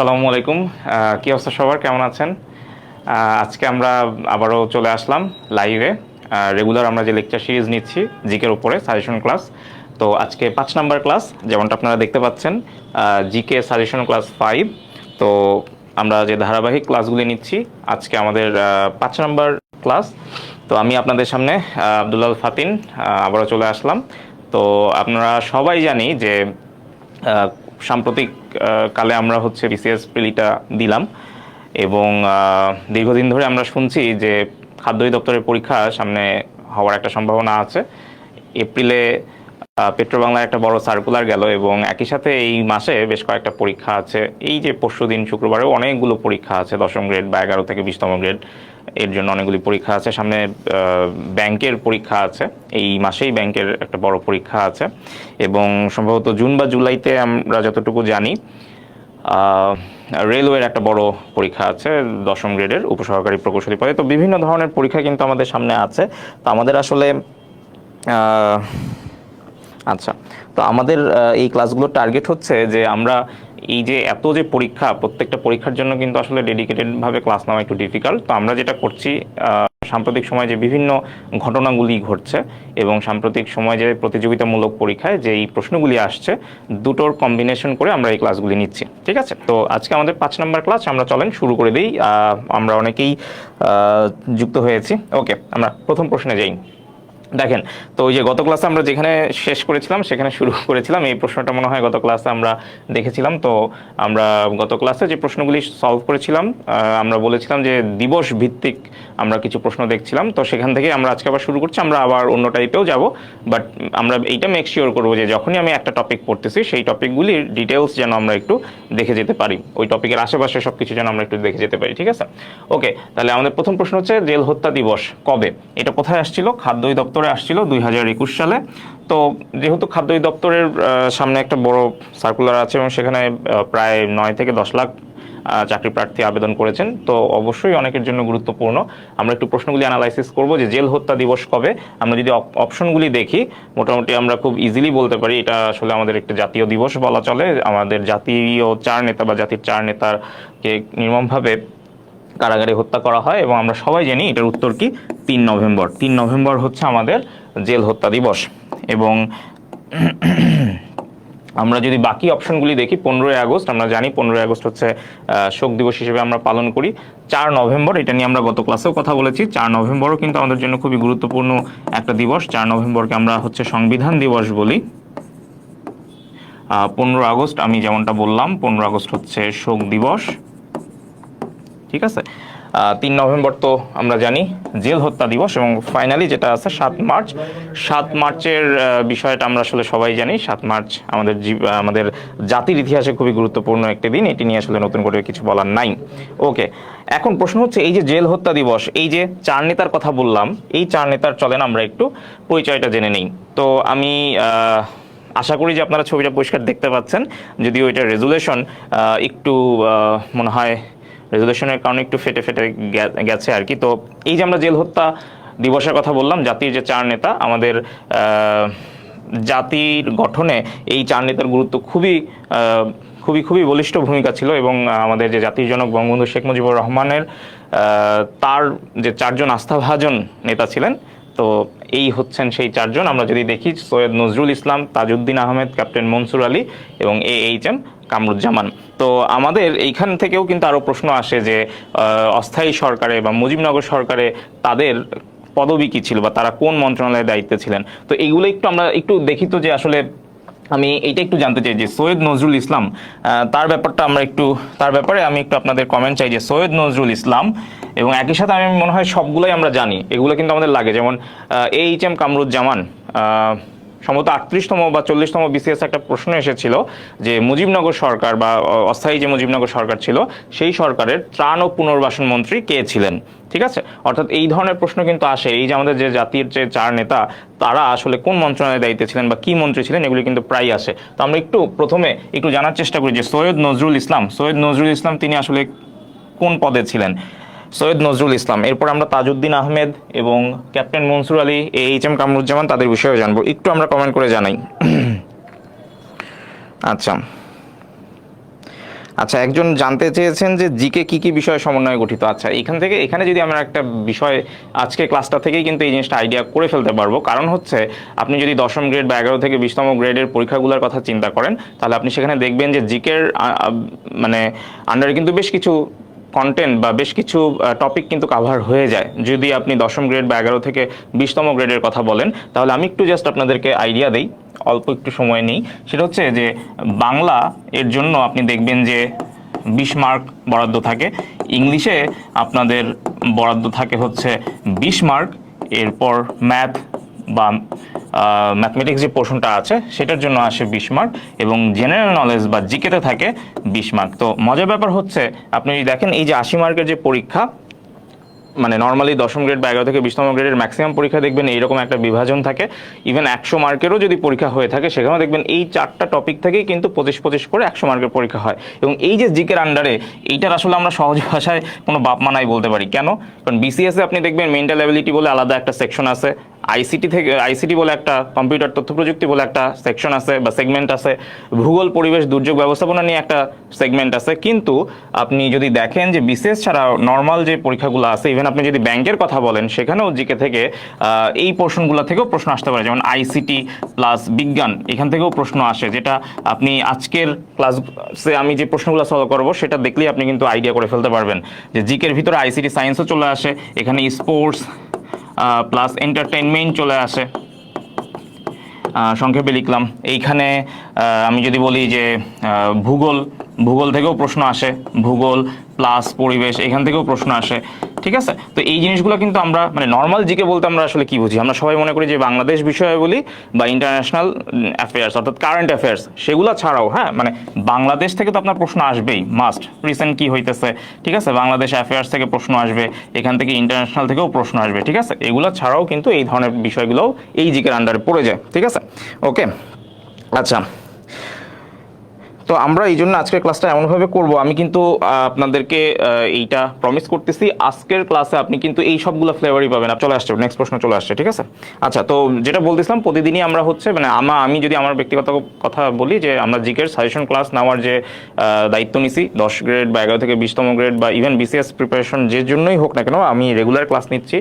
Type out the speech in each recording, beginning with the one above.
আসসালামু আলাইকুম। কি অবস্থা সবার, কেমন আছেন? আজকে আমরা আবারও চলে আসলাম লাইভে। রেগুলার আমরা যে লেকচার সিরিজ নিচ্ছি জিকের উপরে সাজেশন ক্লাস। তো আজকে 5 নাম্বার ক্লাস, যেমনটা আপনারা দেখতে পাচ্ছেন, জিকে সাজেশন ক্লাস 5। তো আমরা যে ধারাবাহিক ক্লাসগুলি নিচ্ছি, আজকে আমাদের 5 নাম্বার ক্লাস। তো আমি আপনাদের সামনে আব্দুল্লাহ ফাতিন আবারও চলে আসলাম। তো আপনারা সবাই জানি যে আহ, সাম্প্রতিক কালে আমরা হচ্ছে বিসিএস প্রিলিটা দিলাম, এবং দীর্ঘদিন ধরে আমরা শুনছি যে খাদ্য অধিদপ্তরের পরীক্ষা সামনে হওয়ার একটা সম্ভাবনা আছে। এপ্রিলে পেট্রো বাংলার একটা বড় সার্কুলার গেল, এবং একই সাথে এই মাসে বেশ কয়েকটা পরীক্ষা আছে। এই যে পরশুদিন শুক্রবারেও অনেকগুলো পরীক্ষা আছে, 10ম গ্রেড বা 11 থেকে 20তম গ্রেড, এর জন্য অনেকগুলি পরীক্ষা আছে সামনে। ব্যাংকের পরীক্ষা আছে, এই মাসেই ব্যাংকের একটা বড় পরীক্ষা আছে, এবং সম্ভবত জুন বা জুলাইতে আমরা যতটুকু জানি রেলওয়ের একটা বড় পরীক্ষা আছে 10ম গ্রেডের উপসহকারী প্রকৌশলী পদে। তো বিভিন্ন ধরনের পরীক্ষা কিন্তু আমাদের সামনে আছে। তো আমাদের আসলে আচ্ছা, তো আমাদের এই ক্লাসগুলোর টার্গেট হচ্ছে যে আমরা এই যে এত যে পরীক্ষা, প্রত্যেকটা পরীক্ষার জন্য কিন্তু আসলে ডেডিকেটেডভাবে ক্লাস নেওয়া একটু ডিফিকাল্ট। তো আমরা যেটা করছি, সাম্প্রতিক সময়ে যে বিভিন্ন ঘটনাগুলি ঘটছে এবং সাম্প্রতিক সময় যে প্রতিযোগিতামূলক পরীক্ষায় যে এই প্রশ্নগুলি আসছে, দুটোর কম্বিনেশন করে আমরা এই ক্লাসগুলি নিচ্ছি। ঠিক আছে, তো আজকে আমাদের 5 নাম্বার ক্লাস, আমরা চলেন শুরু করে দিই। আমরা অনেকেই যুক্ত হয়েছি। ওকে, আমরা প্রথম প্রশ্নে যাই। দেখেন, তো ওই যে গত ক্লাসে আমরা যেখানে শেষ করেছিলাম সেখানে শুরু করেছিলাম। এই প্রশ্নটা মনে হয় গত ক্লাসে আমরা দেখেছিলাম। তো আমরা গত ক্লাসে যে প্রশ্নগুলি সলভ করেছিলাম, আমরা বলেছিলাম যে দিবস ভিত্তিক আমরা কিছু প্রশ্ন দেখছিলাম। তো সেখান থেকে আমরা আজকে আবার শুরু করছি। আমরা আবার অন্য টাইপেও যাব, বাট আমরা এইটা মেক শিওর করবো যে যখনই আমি একটা টপিক পড়তেছি সেই টপিকগুলির ডিটেলস যেন আমরা একটু দেখে যেতে পারি, ওই টপিকের আশেপাশে সব কিছু যেন আমরা একটু দেখে যেতে পারি। ঠিক আছে, ওকে। তাহলে আমাদের প্রথম প্রশ্ন হচ্ছে জেল হত্যা দিবস কবে? এটা কোথায় আসছিল? খাদ্য দপ্তরে আসছিল 2021 সালে। তো যেহেতু খাদ্য দপ্তরের সামনে একটা বড় সার্কুলার আছে এবং সেখানে প্রায় 9 থেকে 10 লাখ চাকরি প্রার্থী আবেদন করেছেন, তো অবশ্যই অনেকের জন্য গুরুত্বপূর্ণ। আমরা একটু প্রশ্নগুলি অ্যানালাইসিস করব যে জেল হত্যা দিবস কবে। আমরা যদি অপশনগুলি দেখি, মোটামুটি আমরা খুব ইজিলি বলতে পারি এটা আসলে আমাদের একটা জাতীয় দিবস বলা চলে। আমাদের জাতীয় 4 নেতা বা জাতির 4 নেতাকে নির্মমভাবে কারাগারে হত্যা করা হয়, এবং আমরা সবাই জানি এটার উত্তর কি? 3 নভেম্বর। 3 নভেম্বর হচ্ছে আমাদের জেল হত্যা দিবস। এবং আমরা যদি বাকি অপশনগুলি দেখি, 15ই আগস্ট, আমরা জানি 15ই আগস্ট হচ্ছে শোক দিবস হিসেবে আমরা পালন করি। 4 নভেম্বর, এটা নিয়ে আমরা গত ক্লাসেও কথা বলেছি, 4 নভেম্বরও কিন্তু আমাদের জন্য খুবই গুরুত্বপূর্ণ একটা দিবস। 4 নভেম্বরকে আমরা হচ্ছে সংবিধান দিবস বলি। 15 আগস্ট আমি যেমনটা বললাম, 15 আগস্ট হচ্ছে শোক দিবস। ঠিক আছে, 3 নভেম্বর তো আমরা জানি জেল হত্যা দিবস, এবং ফাইনালি যেটা আছে 7 মার্চ। 7 মার্চের বিষয়টা আমরা আসলে সবাই জানি। 7 মার্চ আমাদের জাতির ইতিহাসে খুবই গুরুত্বপূর্ণ একটি দিন, এটি নিয়ে আসলে নতুন করে কিছু বলার নাই। ওকে, এখন প্রশ্ন হচ্ছে এই যে জেল হত্যা দিবস, এই যে 4 নেতার কথা বললাম, এই 4 নেতার চলেন আমরা একটু পরিচয়টা জেনে নেই। তো আমি আশা করি যে আপনারা ছবিটা পরিষ্কার দেখতে পাচ্ছেন, যদিও এটা রেজুলেশন একটু মনে হয় রেজুলেশনের কারণে একটু ফেটে ফেটে গেছে আর কি। তো এই যে আমরা জেল হত্যা দিবসের কথা বললাম, জাতির যে 4 নেতা, আমাদের জাতির গঠনে এই 4 নেতার গুরুত্ব খুবই খুবই খুবই বলিষ্ঠ ভূমিকা ছিল। এবং আমাদের যে জাতির জনক বঙ্গবন্ধু শেখ মুজিবুর রহমানের তার যে 4জন আস্থাভাজন নেতা ছিলেন, তো এই হচ্ছেন সেই 4জন। আমরা যদি দেখি, সৈয়দ নজরুল ইসলাম, তাজউদ্দিন আহমেদ, ক্যাপ্টেন মনসুর আলী এবং AHM কামরুজ্জামান। তো আমাদের এইখান থেকেও কিন্তু আরও প্রশ্ন আসে যে অস্থায়ী সরকারে বা মুজিবনগর সরকারে তাদের পদবি কী ছিল, বা তারা কোন মন্ত্রণালয়ের দায়িত্বে ছিলেন। তো এইগুলো একটু আমরা একটু দেখি তো, যে আসলে আমি এইটা একটু জানতে চাই যে সৈয়দ নজরুল ইসলাম, তার ব্যাপারটা আমরা একটু, তার ব্যাপারে আমি একটু আপনাদের কমেন্ট চাই যে সৈয়দ নজরুল ইসলাম। এবং একই সাথে আমি মনে হয় সবগুলোই আমরা জানি, এগুলো কিন্তু আমাদের লাগে। যেমন AHM কামরুজ্জামান, সম্ভবত 38তম বা 40তম বিসিএস একটা প্রশ্ন এসেছিল যে মুজিবনগর সরকার বা অস্থায়ী যে মুজিবনগর সরকার ছিল, সেই সরকারের ত্রাণ ও পুনর্বাসন মন্ত্রী কে ছিলেন। ঠিক আছে, অর্থাৎ এই ধরনের প্রশ্ন কিন্তু আসে। এই যে আমাদের যে জাতির যে 4 নেতা, তারা আসলে কোন মন্ত্রণালয়ের দায়িত্বে ছিলেন বা কি মন্ত্রী ছিলেন, এগুলি কিন্তু প্রায় আসে। তো আমরা একটু প্রথমে একটু জানার চেষ্টা করি যে সৈয়দ নজরুল ইসলাম, সৈয়দ নজরুল ইসলাম তিনি আসলে কোন পদে ছিলেন? সৈয়দ নজরুল ইসলাম, এরপর আমরা তাজউদ্দিন আহমেদ এবং ক্যাপ্টেন মনসুর আলী, AHM কামরুজ্জামান, তাদের বিষয়ে জানবো। একটু আমরা কমেন্ট করে জানাই। আচ্ছা আচ্ছা, একজন জানতে চেয়েছেন যে জিকে কি কি বিষয়ে সমন্বয়ে গঠিত। আচ্ছা, এখানে যদি আমরা একটা বিষয় আজকে ক্লাসটা থেকেই কিন্তু এই জিনিসটা আইডিয়া করে ফেলতে পারবো। কারণ হচ্ছে আপনি যদি 10ম গ্রেড বা 11 থেকে 20তম গ্রেডের পরীক্ষাগুলোর কথা চিন্তা করেন, তাহলে আপনি সেখানে দেখবেন যে জিকের মানে আন্ডারে কিন্তু বেশ কিছু কন্টেন্ট বা বেশ কিছু টপিক কিন্তু কাভার হয়ে যায়। যদি আপনি 10ম গ্রেড বা 11 থেকে 20তম গ্রেডের কথা বলেন, তাহলে আমি একটু জাস্ট আপনাদেরকে আইডিয়া দেই, অল্প একটু সময় নেই। সেটা হচ্ছে যে বাংলা এর জন্য আপনি দেখবেন যে 20 মার্ক বরাদ্দ থাকে, ইংলিশে আপনাদের বরাদ্দ থাকে হচ্ছে 20 মার্ক, এরপর ম্যাথ বা ম্যাথমেটিক্স যে পোর্শনটা আছে সেটার জন্য আসে 20 মার্ক, এবং জেনারেল নলেজ বা জিকেতে থাকে 20 মার্ক। তো মজার ব্যাপার হচ্ছে আপনি যদি দেখেন এই যে 80 মার্কের যে পরীক্ষা, মানে নর্মালি 10ম গ্রেড বা 11 থেকে 20তম গ্রেডের ম্যাক্সিমাম পরীক্ষা দেখবেন এইরকম একটা বিভাজন থাকে। ইভেন 100 মার্কেরও যদি পরীক্ষা হয়ে থাকে সেখানেও দেখবেন এই 4টা টপিক থেকেই কিন্তু 25-25 করে 100 মার্কের পরীক্ষা হয়। এবং এই যে জিকের আন্ডারে, এইটার আসলে আমরা সহজ ভাষায় কোনো বাপ মানাই বলতে পারি। কেন? কারণ বিসিএস এ আপনি দেখবেন মেন্টাল অ্যাবিলিটি বলে আলাদা একটা সেকশন আছে, আইসিটি বলে একটা, কম্পিউটার তথ্য প্রযুক্তি বলে একটা সেকশন আছে বা সেগমেন্ট আছে, ভূগোল পরিবেশ দুর্যোগ ব্যবস্থাপনা নিয়ে একটা সেগমেন্ট আছে। কিন্তু আপনি যদি দেখেন যে বিসিএস ছাড়া নর্মাল যে পরীক্ষাগুলো আছে, ইভেন আপনি যদি ব্যাংকের কথা বলেন সেখানেও জিকে থেকে এই পোর্শনগুলো থেকেও প্রশ্ন আসতে পারে। যেমন আইসিটি প্লাস বিজ্ঞান, এখান থেকেও প্রশ্ন আসে, যেটা আপনি আজকের ক্লাসে আমি যে প্রশ্নগুলো সলভ করবো সেটা দেখলেই আপনি কিন্তু আইডিয়া করে ফেলতে পারবেন যে জিকের ভিতরে আইসিটি সায়েন্সও চলে আসে, এখানে স্পোর্টস প্লাস এন্টারটেইনমেন্ট চলে আসে। সংক্ষেপে লিখলাম এইখানে আমি যদি বলি যে ভূগোল থেকেও প্রশ্ন আসে, ভূগোল প্লাস পরিবেশ এখান থেকেও প্রশ্ন আসে। ঠিক আছে, তো এই জিনিসগুলো কিন্তু আমরা মানে নর্মাল জিকে বলতে আমরা আসলে কি বুঝি, আমরা সবাই মনে করি যে বাংলাদেশ বিষয়ে বলি বা ইন্টারন্যাশনাল অ্যাফেয়ার্স অর্থাৎ কারেন্ট অ্যাফেয়ার্স, সেগুলো ছাড়াও হ্যাঁ মানে বাংলাদেশ থেকে তো আপনার প্রশ্ন আসবেই, মাস্ট, রিসেন্ট কি হইতেছে, ঠিক আছে, বাংলাদেশ অ্যাফেয়ার্স থেকে প্রশ্ন আসবে, এখান থেকে ইন্টারন্যাশনাল থেকেও প্রশ্ন আসবে। ঠিক আছে, এগুলো ছাড়াও কিন্তু এই ধরনের বিষয়গুলোও এই জিকের আন্ডারে পড়ে যায়। ঠিক আছে, ওকে। আচ্ছা, তো আমরা এই জন্য আজকের ক্লাসটা এমনভাবে করব, আমি কিন্তু আপনাদেরকে এইটা প্রমিস করতেছি, আজকের ক্লাসে আপনি কিন্তু এই সবগুলো ফ্লেভারই পাবেন। চলে আসছে নেক্সট প্রশ্ন, চলে আসছে। ঠিক আছে, আচ্ছা, তো যেটা বলতেছিলাম প্রতিদিনই আমরা হচ্ছে মানে আমি যদি আমার ব্যক্তিগত কথা বলি যে আমরা জিকের সাজেশন ক্লাস নেওয়ার যে দায়িত্ব নিছি 10 গ্রেড বা 11 থেকে 20তম গ্রেড বা ইভেন বিসিএস প্রিপারেশন যে জন্যই হোক না কেন, আমি রেগুলার ক্লাস নিচ্ছি,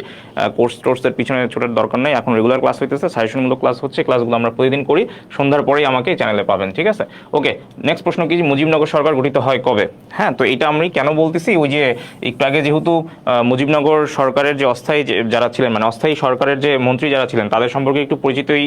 কোর্সের পিছনে ছোটার দরকার নেই, এখন রেগুলার ক্লাস হইতেছে, সাজেশনমূলক ক্লাস হচ্ছে, ক্লাসগুলো আমরা প্রতিদিন করি, সন্ধ্যার পরেই আমাকে চ্যানেলে পাবেন। ঠিক আছে, ওকে। নেক্সট প্রশ্ন কি, মুজিবনগর সরকার গঠিত হয় কবে? হ্যাঁ, তো এটা আমি কেন বলতেছি, ওই যে একটু আগে যেহেতু মুজিবনগর সরকারের যে অস্থায়ী যারা ছিলেন মানে অস্থায়ী সরকারের যে মন্ত্রী যারা ছিলেন তাদের সম্পর্কে একটু পরিচিতই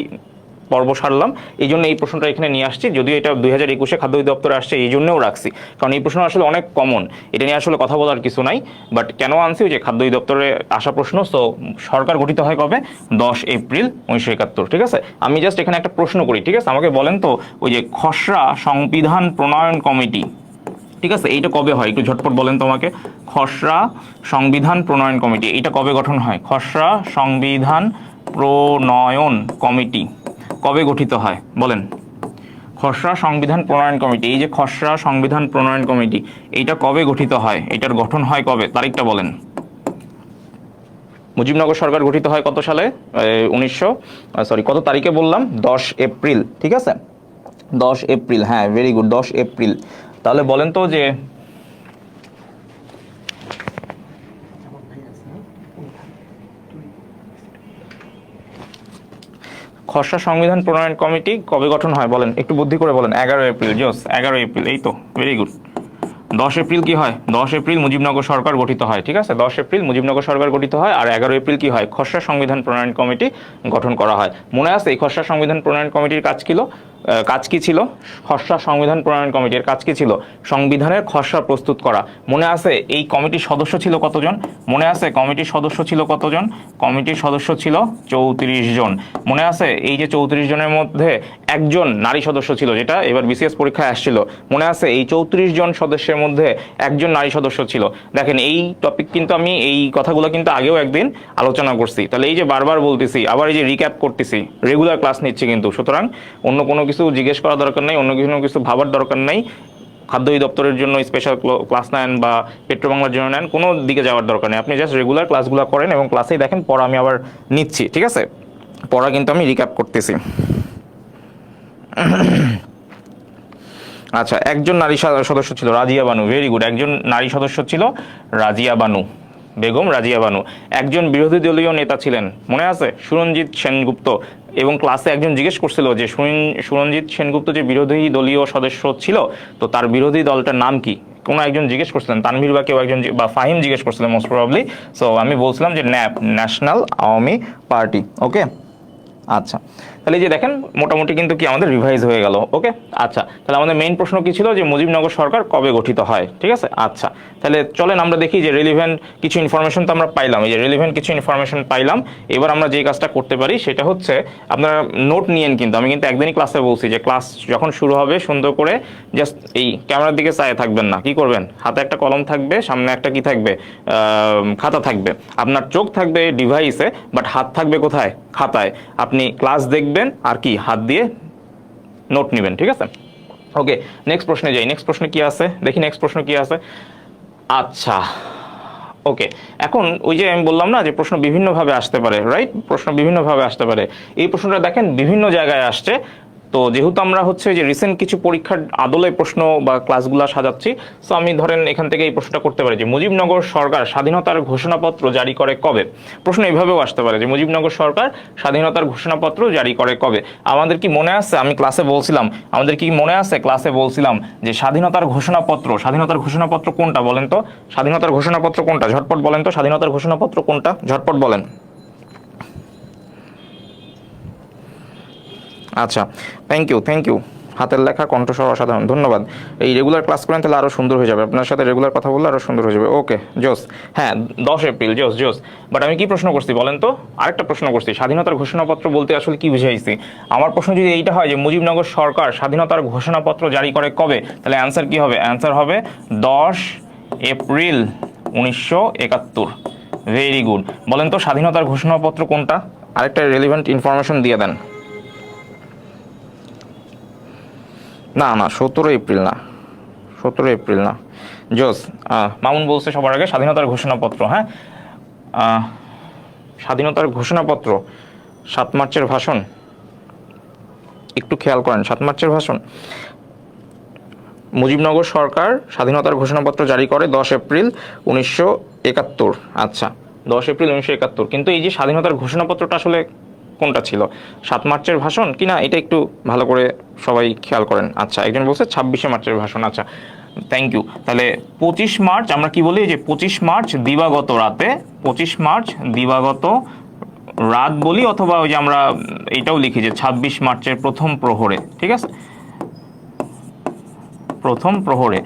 পর্ব সারলাম, এই জন্য এই প্রশ্নটা এখানে নিয়ে আসছি। যদিও এটা 2021-এ খাদ্য অধিদপ্তরে আসছে, এই জন্যও রাখছি, কারণ এই প্রশ্ন আসলে অনেক কমন, এটা নিয়ে আসলে কথা বলার কিছু নাই, বাট কেন আনছি, ওই যে খাদ্য অধিদপ্তরে আসা প্রশ্ন। তো সরকার গঠিত হয় কবে? 10 এপ্রিল 1971। ঠিক আছে, আমি জাস্ট এখানে একটা প্রশ্ন করি, ঠিক আছে, আমাকে বলেন তো ওই যে খসড়া সংবিধান প্রণয়ন কমিটি, ঠিক আছে, এইটা কবে হয়? একটু ঝটপট বলেন তো আমাকে। খসড়া সংবিধান প্রণয়ন কমিটি এটা কবে গঠন হয়? খসড়া সংবিধান প্রণয়ন কমিটি কবে গঠিত হয় বলেন? খসড়া সংবিধান প্রণয়ন কমিটি, এই যে খসড়া সংবিধান প্রণয়ন কমিটি, এইটা কবে গঠিত হয়? এটার গঠন হয় কবে? তারিখটা বলেন। মুজিবনগর সরকার গঠিত হয় কত সালে? কত তারিখে বললাম? 10 এপ্রিল। ঠিক আছে, 10 এপ্রিল, হ্যাঁ, ভেরি গুড, 10 এপ্রিল। তাহলে বলেন তো যে খসড়া সংবিধান প্রণয়ন কমিটি কবে গঠন হয় বলেন, একটু বুদ্ধি করে বলেন। 11 এপ্রিল, জোস, 11 এপ্রিল, এই তো, ভেরি গুড। 10 এপ্রিল কি হয়? 10 এপ্রিল মুজিবনগর সরকার গঠিত হয়। ঠিক আছে, 10 এপ্রিল মুজিবনগর সরকার গঠিত হয়, আর 11 এপ্রিল কি হয়? খসড়া সংবিধান প্রণয়ন কমিটি গঠন করা হয়। মনে আছে এই খসড়া সংবিধান প্রণয়ন কমিটির কাজ কি ছিল? খসড়া সংবিধান প্রণয়ন কমিটির কাজ কি ছিল? সংবিধানের খসড়া প্রস্তুত করা। মনে আছে এই কমিটির সদস্য ছিল কতজন? মনে আছে কমিটির সদস্য ছিল কতজন? কমিটির সদস্য ছিল 34 জন। মনে আছে এই যে 34 জনের মধ্যে একজন নারী সদস্য ছিল, যেটা এবার বিসিএস পরীক্ষায় আসছিল। মনে আছে এই 34 জন সদস্যের মধ্যে একজন নারী সদস্য ছিল। দেখেন এই টপিক কিন্তু আমি এই কথাগুলো কিন্তু আগেও একদিন আলোচনা করছি, তাহলে এই যে বারবার বলতেছি, আবার এই যে রিক্যাপ করতেছি, রেগুলার ক্লাস নিচ্ছি কিন্তু, সুতরাং অন্য কোনো কিছু জিজ্ঞেস করা দরকার নাই, অন্য কিছু ভাবার দরকার নাই। খাদ্য দপ্তরের জন্য স্পেশাল ক্লাস নেন বা পেট্রো বাংলার জন্য নেন, কোনো দিকে যাওয়ার দরকার নেই, আপনি জাস্ট রেগুলার ক্লাসগুলো করেন এবং ক্লাসেই দেখেন পড়া আমি আবার নিচ্ছি। ঠিক আছে, পড়া কিন্তু আমি রিক্যাপ করতেছি। আচ্ছা, একজন নারী সদস্য ছিল রাজিয়া বানু, ভেরি গুড, একজন নারী সদস্য ছিল রাজিয়া বানু, বেগম রাজিয়া বানু। একজন বিরোধী দলীয় নেতা ছিলেন, মনে আছে, সুরঞ্জিত সেনগুপ্ত। এবং ক্লাসে একজন জিজ্ঞেস করছিল যে সুরঞ্জিত সেনগুপ্ত যে বিরোধী দলীয় সদস্য ছিল, তো তার বিরোধী দলটার নাম কি? কোনো একজন জিজ্ঞেস করছিলেন, তানভীর বা কেউ একজন, বা ফাহিম জিজ্ঞেস করছিলেন মোস্ট প্রবাবলি। সো আমি বলছিলাম যে ন্যাপ, ন্যাশনাল আওয়ামী পার্টি। ওকে, আচ্ছা, তাহলে এই যে দেখেন মোটামুটি কিন্তু কি আমাদের রিভাইজ হয়ে গেল। ওকে, আচ্ছা, তাহলে আমাদের মেইন প্রশ্ন কি ছিল, যে মুজিবনগর সরকার কবে গঠিত হয়, ঠিক আছে। আচ্ছা, তাহলে চলেন আমরা দেখি যে রিলিভেন্ট কিছু ইনফরমেশন তো আমরা পাইলাম, এই যে রিলিভেন্ট কিছু ইনফরমেশন পাইলাম। এবার আমরা যে কাজটা করতে পারি সেটা হচ্ছে, আপনারা নোট নিয়েন, কিন্তু আমি কিন্তু একদিনই ক্লাসে বলছি যে ক্লাস যখন শুরু হবে সুন্দর করে জাস্ট এই ক্যামেরার দিকে চায়ে থাকবেন না, কি করবেন, হাতে একটা কলম থাকবে, সামনে একটা কি থাকবে, খাতা থাকবে, আপনার চোখ থাকবে ডিভাইসে, বাট হাত থাকবে কোথায়, খাতায়। আপনি ক্লাস দেখবেন আর কি হাত দিয়ে নোট নেবেন, ঠিক আছে। ওকে, নেক্সট প্রশ্নে যাই। নেক্সট প্রশ্ন কি আছে দেখি, নেক্সট প্রশ্ন কি আছে। আচ্ছা, ওকে, এখন ওই যে আমি বললাম না যে প্রশ্ন বিভিন্নভাবে আসতে পারে, রাইট, প্রশ্ন বিভিন্নভাবে আসতে পারে। এই প্রশ্নটা দেখেন বিভিন্ন জায়গায় আসছে। তো যেহেতু আমরা হচ্ছে যে রিসেন্ট কিছু পরীক্ষার আদলে প্রশ্ন বা ক্লাসগুলো সাজাচ্ছি, সো আমি ধরেন এখান থেকে এই প্রশ্নটা করতে পারি যে মুজিবনগর সরকার স্বাধীনতার ঘোষণাপত্র জারি করে কবে। প্রশ্ন এইভাবেও আসতে পারে যে মুজিবনগর সরকার স্বাধীনতার ঘোষণাপত্র জারি করে কবে। আমাদের কি মনে আছে, আমি ক্লাসে বলছিলাম, আমাদের কি মনে আছে ক্লাসে বলছিলাম যে স্বাধীনতার ঘোষণাপত্র কোনটা বলেন তো, স্বাধীনতার ঘোষণাপত্র কোনটা, ঝটপট বলেন তো, স্বাধীনতার ঘোষণাপত্র কোনটা, ঝটপট বলেন। আচ্ছা, থ্যাংক ইউ, হাতের লেখা কণ্ঠস্বর অসাধারণ, ধন্যবাদ। এই রেগুলার ক্লাস করেন তাহলে আরও সুন্দর হয়ে যাবে, আপনার সাথে রেগুলার কথা বললে আরও সুন্দর হয়ে যাবে। ওকে, জোস, হ্যাঁ 10 এপ্রিল, জোস। বাট আমি কি প্রশ্ন করছি বলেন তো, আরেকটা প্রশ্ন করছি, স্বাধীনতার ঘোষণাপত্র বলতে আসলে কি বুঝাইছি। আমার প্রশ্ন যদি এইটা হয় যে মুজিবনগর সরকার স্বাধীনতার ঘোষণাপত্র জারি করে কবে, তাহলে অ্যান্সার কি হবে, অ্যান্সার হবে 10 এপ্রিল 1971। Very good. বলেন তো স্বাধীনতার ঘোষণাপত্র কোনটা, আরেকটা রেলিভেন্ট ইনফরমেশন দিয়ে দেন। না 17 এপ্রিল না, 17 এপ্রিল না। জোস, মামুন বলছে সবার আগে স্বাধীনতার ঘোষণাপত্র। হ্যাঁ, স্বাধীনতার ঘোষণাপত্র 7 মার্চের ভাষণ, একটু খেয়াল করেন, 7 মার্চের ভাষণ। মুজিবনগর সরকার স্বাধীনতার ঘোষণাপত্র জারি করে 10 এপ্রিল 1971। আচ্ছা, 10 এপ্রিল 1971, কিন্তু এই যে স্বাধীনতার ঘোষণাপত্রটা আসলে কোনটা ছিল, 7 মার্চের ভাষণ কিনা, এটা একটু ভালো করে সবাই খেয়াল করেন। আচ্ছা, একজন বলছে 26 মার্চের ভাষণ। আচ্ছা, থ্যাংক ইউ। তাহলে 25 মার্চ আমরা কি বলি, যে 25 মার্চ দিবাগত রাতে, 25 মার্চ দিবাগত রাত বলি, অথবা ওই যে আমরা এটাও লিখি যে 26 মার্চের প্রথম প্রহরে, ঠিক আছে, প্রথম প্রহরে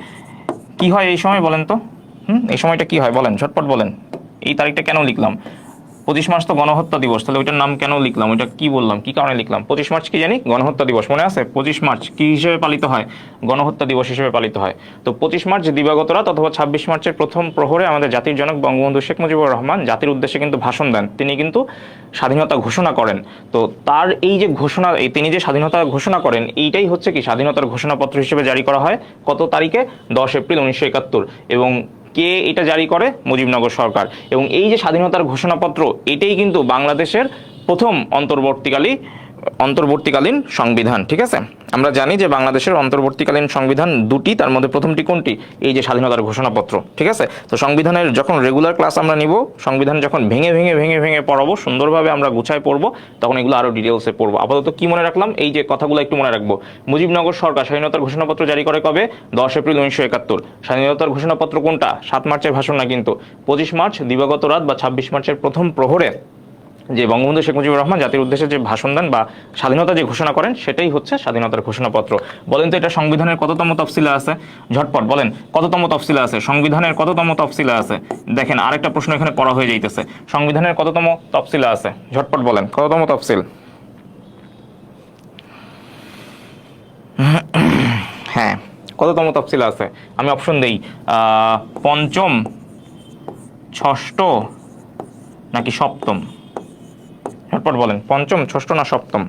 কি হয় এই সময় বলেন তো, এই সময়টা কি হয় বলেন, ঝটপট বলেন। এই তারিখটা কেন লিখলাম, 25 মার্চ তো গণহত্যা দিবস, তাহলে ওইটার নাম কেন লিখলাম, ওইটা কি বললাম, কি কারণে লিখলাম। 25 মার্চ কি জানি, গণহত্যা দিবস, মনে আছে 25 মার্চ কি হিসেবে পালিত হয়, গণহত্যা দিবস হিসেবে পালিত হয়। তো 25 মার্চ দিবাগত রাত অথবা 26 মার্চের প্রথম প্রহরে আমাদের জাতির জনক বঙ্গবন্ধু শেখ মুজিবুর রহমান জাতির উদ্দেশ্যে কিন্তু ভাষণ দেন, তিনি কিন্তু স্বাধীনতা ঘোষণা করেন। তো তার এই যে ঘোষণা, তিনি যে স্বাধীনতা ঘোষণা করেন, এইটাই হচ্ছে কি স্বাধীনতার ঘোষণাপত্র হিসেবে জারি করা হয় কত তারিখে, 10 এপ্রিল 1971। এবং কে এটা জারি করে, মুজিবনগর সরকার। এবং এই যে স্বাধীনতার ঘোষণাপত্র, এটাই কিন্তু বাংলাদেশের প্রথম অন্তর্বর্তীকালীন সংবিধান, ঠিক আছে। আমরা জানি যে বাংলাদেশের অন্তর্বর্তীকালীন সংবিধান দুটি, তার মধ্যে প্রথমটি কোনটি, এই যে স্বাধীনতার ঘোষণাপত্র, ঠিক আছে। তো সংবিধানের যখন রেগুলার ক্লাস আমরা নিব, সংবিধান যখন ভেঙে ভেঙে ভেঙে ভেঙে পড়াবো, সুন্দরভাবে আমরা গুছায় পড়বো, তখন এগুলো আরো ডিটেলসে পড়বো। আপাতত কি মনে রাখলাম, এই যে কথাগুলো একটু মনে রাখবো। মুজিবনগর সরকার স্বাধীনতার ঘোষণাপত্র জারি করে কবে, 10 এপ্রিল 1971। স্বাধীনতার ঘোষণাপত্র কোনটা, 7 মার্চের ভাষণ না কিন্তু, 25 মার্চ দিবাগত রাত বা 26 মার্চের প্রথম প্রহরে যে বঙ্গবন্ধু শেখ মুজিবুর রহমান জাতির উদ্দেশ্যে যে ভাষণ দেন বা স্বাধীনতা যে ঘোষণা করেন, সেটাই হচ্ছে স্বাধীনতার ঘোষণাপত্র। বলেন তো এটা সংবিধানের কততম তফসিলে আছে, ঝটপট বলেন, কততম তফসিলে আছে, সংবিধানের কততম তফসিলে আছে। দেখেন আরেকটা প্রশ্ন এখানে করা হয়ে যাইতেছে, সংবিধানের কততম তফসিলে আছে, ঝটপট বলেন, কততম তফসিল। হ্যাঁ, কততম তফসিলে আছে, আমি অপশন দেই, পঞ্চম, ষষ্ঠ নাকি সপ্তম, ঝটপট বলেন, পঞ্চম, ষষ্ঠ না সপ্তম।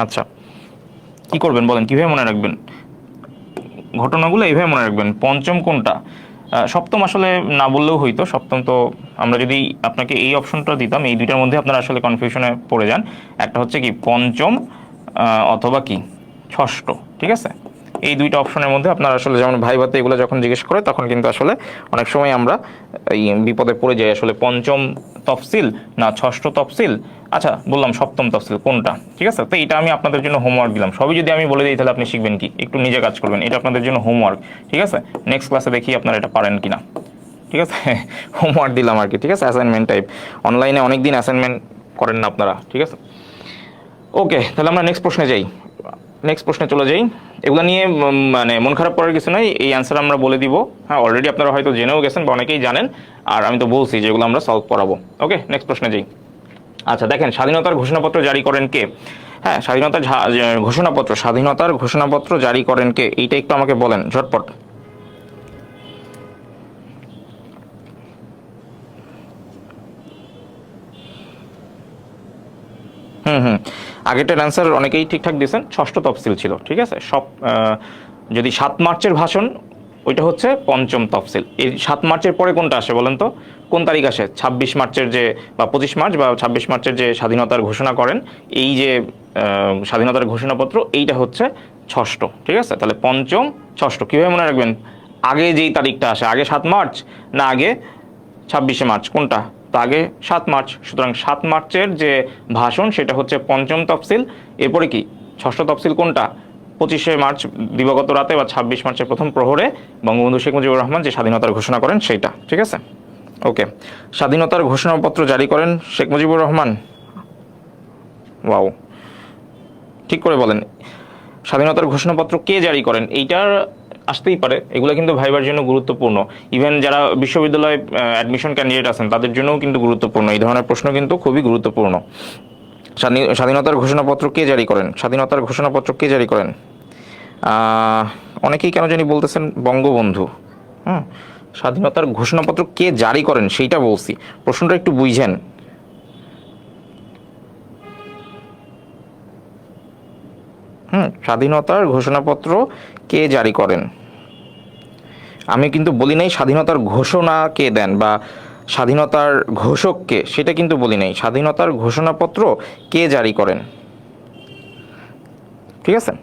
আচ্ছা, কি করবেন বলেন, কিভাবে মনে রাখবেন ঘটনাগুলো, এইভাবে মনে রাখবেন। পঞ্চম কোনটা, সপ্তম আসলে না বললেও হইতো, সপ্তম তো আমরা যদি আপনাকে এই অপশনটা দিতাম, এই দুইটার মধ্যে আপনারা আসলে কনফিউশনে পড়ে যান। একটা হচ্ছে কি পঞ্চম অথবা কি ষষ্ঠ। ঠিক আছে, এই দুইটা অপশনের মধ্যে আপনার আসলে যেমন ভাইভাতে এগুলো যখন জিজ্ঞেস করে তখন কিন্তু আসলে অনেক সময় আমরা এই বিপদে পড়ে যাই, আসলে পঞ্চম তফসিল না ষষ্ঠ তফসিল, আচ্ছা বললাম সপ্তম তফসিল কোনটা। ঠিক আছে, তো এটা আমি আপনাদের জন্য হোমওয়ার্ক দিলাম, সবই যদি আমি বলে দিই তাহলে আপনি শিখবেন কি, একটু নিজে কাজ করবেন, এটা আপনাদের জন্য হোমওয়ার্ক। ঠিক আছে, নেক্সট ক্লাসে দেখি আপনারা এটা পারেন কিনা। ঠিক আছে, হোমওয়ার্ক দিলাম আর কি। ঠিক আছে, অ্যাসাইনমেন্ট টাইপ, অনলাইনে অনেক দিন অ্যাসাইনমেন্ট করেন না আপনারা। ঠিক আছে, ওকে, তাহলে আমরা নেক্সট প্রশ্নে যাই, নেক্সট প্রশ্নে চলে যাই। এগুলো নিয়ে মানে মন খারাপ করার কিছু নাই, এই অ্যান্সার আমরা বলে দিব। হ্যাঁ, অলরেডি আপনারা হয়তো জেনেও গেছেন বা অনেকেই জানেন, আর আমি তো বলছি যেগুলো আমরা সলভ করাবো। ওকে, নেক্সট প্রশ্নে যাই। আচ্ছা দেখেন, স্বাধীনতার ঘোষণাপত্র জারি করেন কে? হ্যাঁ, স্বাধীনতার ঘোষণাপত্র জারি করেন কে, এইটা একটু আমাকে বলেন ঝটপট। হুম, আগেরটার অ্যান্সার অনেকেই ঠিকঠাক দিয়েছেন, ষষ্ঠ তফসিল ছিল। ঠিক আছে, যদি 7 মার্চের ভাষণ, ওইটা হচ্ছে পঞ্চম তফসিল। এই 7 মার্চের পরে কোনটা আসে বলেন তো, কোন তারিখ আসে? 26 মার্চের যে, বা 25 মার্চ বা 26 মার্চের যে স্বাধীনতার ঘোষণা করেন, এই যে স্বাধীনতার ঘোষণাপত্র, এইটা হচ্ছে ষষ্ঠ। ঠিক আছে, তাহলে পঞ্চম ষষ্ঠ কীভাবে মনে রাখবেন? আগে যেই তারিখটা আসে, আগে 7 মার্চ না আগে 26 মার্চ, কোনটা? তো আগে 7 মার্চ, সুতরাং 7 মার্চের যে ভাষণ সেটা হচ্ছে পঞ্চম তফসিল। এরপরে কি ষষ্ঠ তফসিল কোনটা? 25 মার্চ দিবাগত রাতে বা 26 মার্চের প্রথম প্রহরে বঙ্গবন্ধু শেখ মুজিবুর রহমান যে স্বাধীনতার ঘোষণা করেন সেইটা। ঠিক আছে, ওকে, স্বাধীনতার ঘোষণাপত্র জারি করেন শেখ মুজিবুর রহমান। ওয়াও, ঠিক করে বলেন, স্বাধীনতার ঘোষণাপত্র কে জারি করেন? এইটার আসতেই পারে, এগুলো কিন্তু ভাইবার জন্য গুরুত্বপূর্ণ। ইভেন যারা বিশ্ববিদ্যালয়ে অ্যাডমিশন ক্যান্ডিডেট আছেন তাদের জন্যও কিন্তু গুরুত্বপূর্ণ, এই ধরনের প্রশ্ন কিন্তু খুবই গুরুত্বপূর্ণ। স্বাধীনতার ঘোষণাপত্র কে জারি করেন? স্বাধীনতার ঘোষণাপত্র কে জারি করেন? অনেকেই কেন জানি বলতেছেন বঙ্গবন্ধু। হুম, স্বাধীনতার ঘোষণাপত্র কে জারি করেন সেইটা বলছি, প্রশ্নটা একটু বুঝেন। স্বাধীনতার ঘোষণাপত্র কে জারি করেন? আমি কিন্তু বলি নাই স্বাধীনতার ঘোষণা কে দেন বা স্বাধীনতার ঘোষক কে, সেটা কিন্তু বলি নাই। স্বাধীনতার ঘোষণাপত্র কে জারি করেন? ঠিক আছে,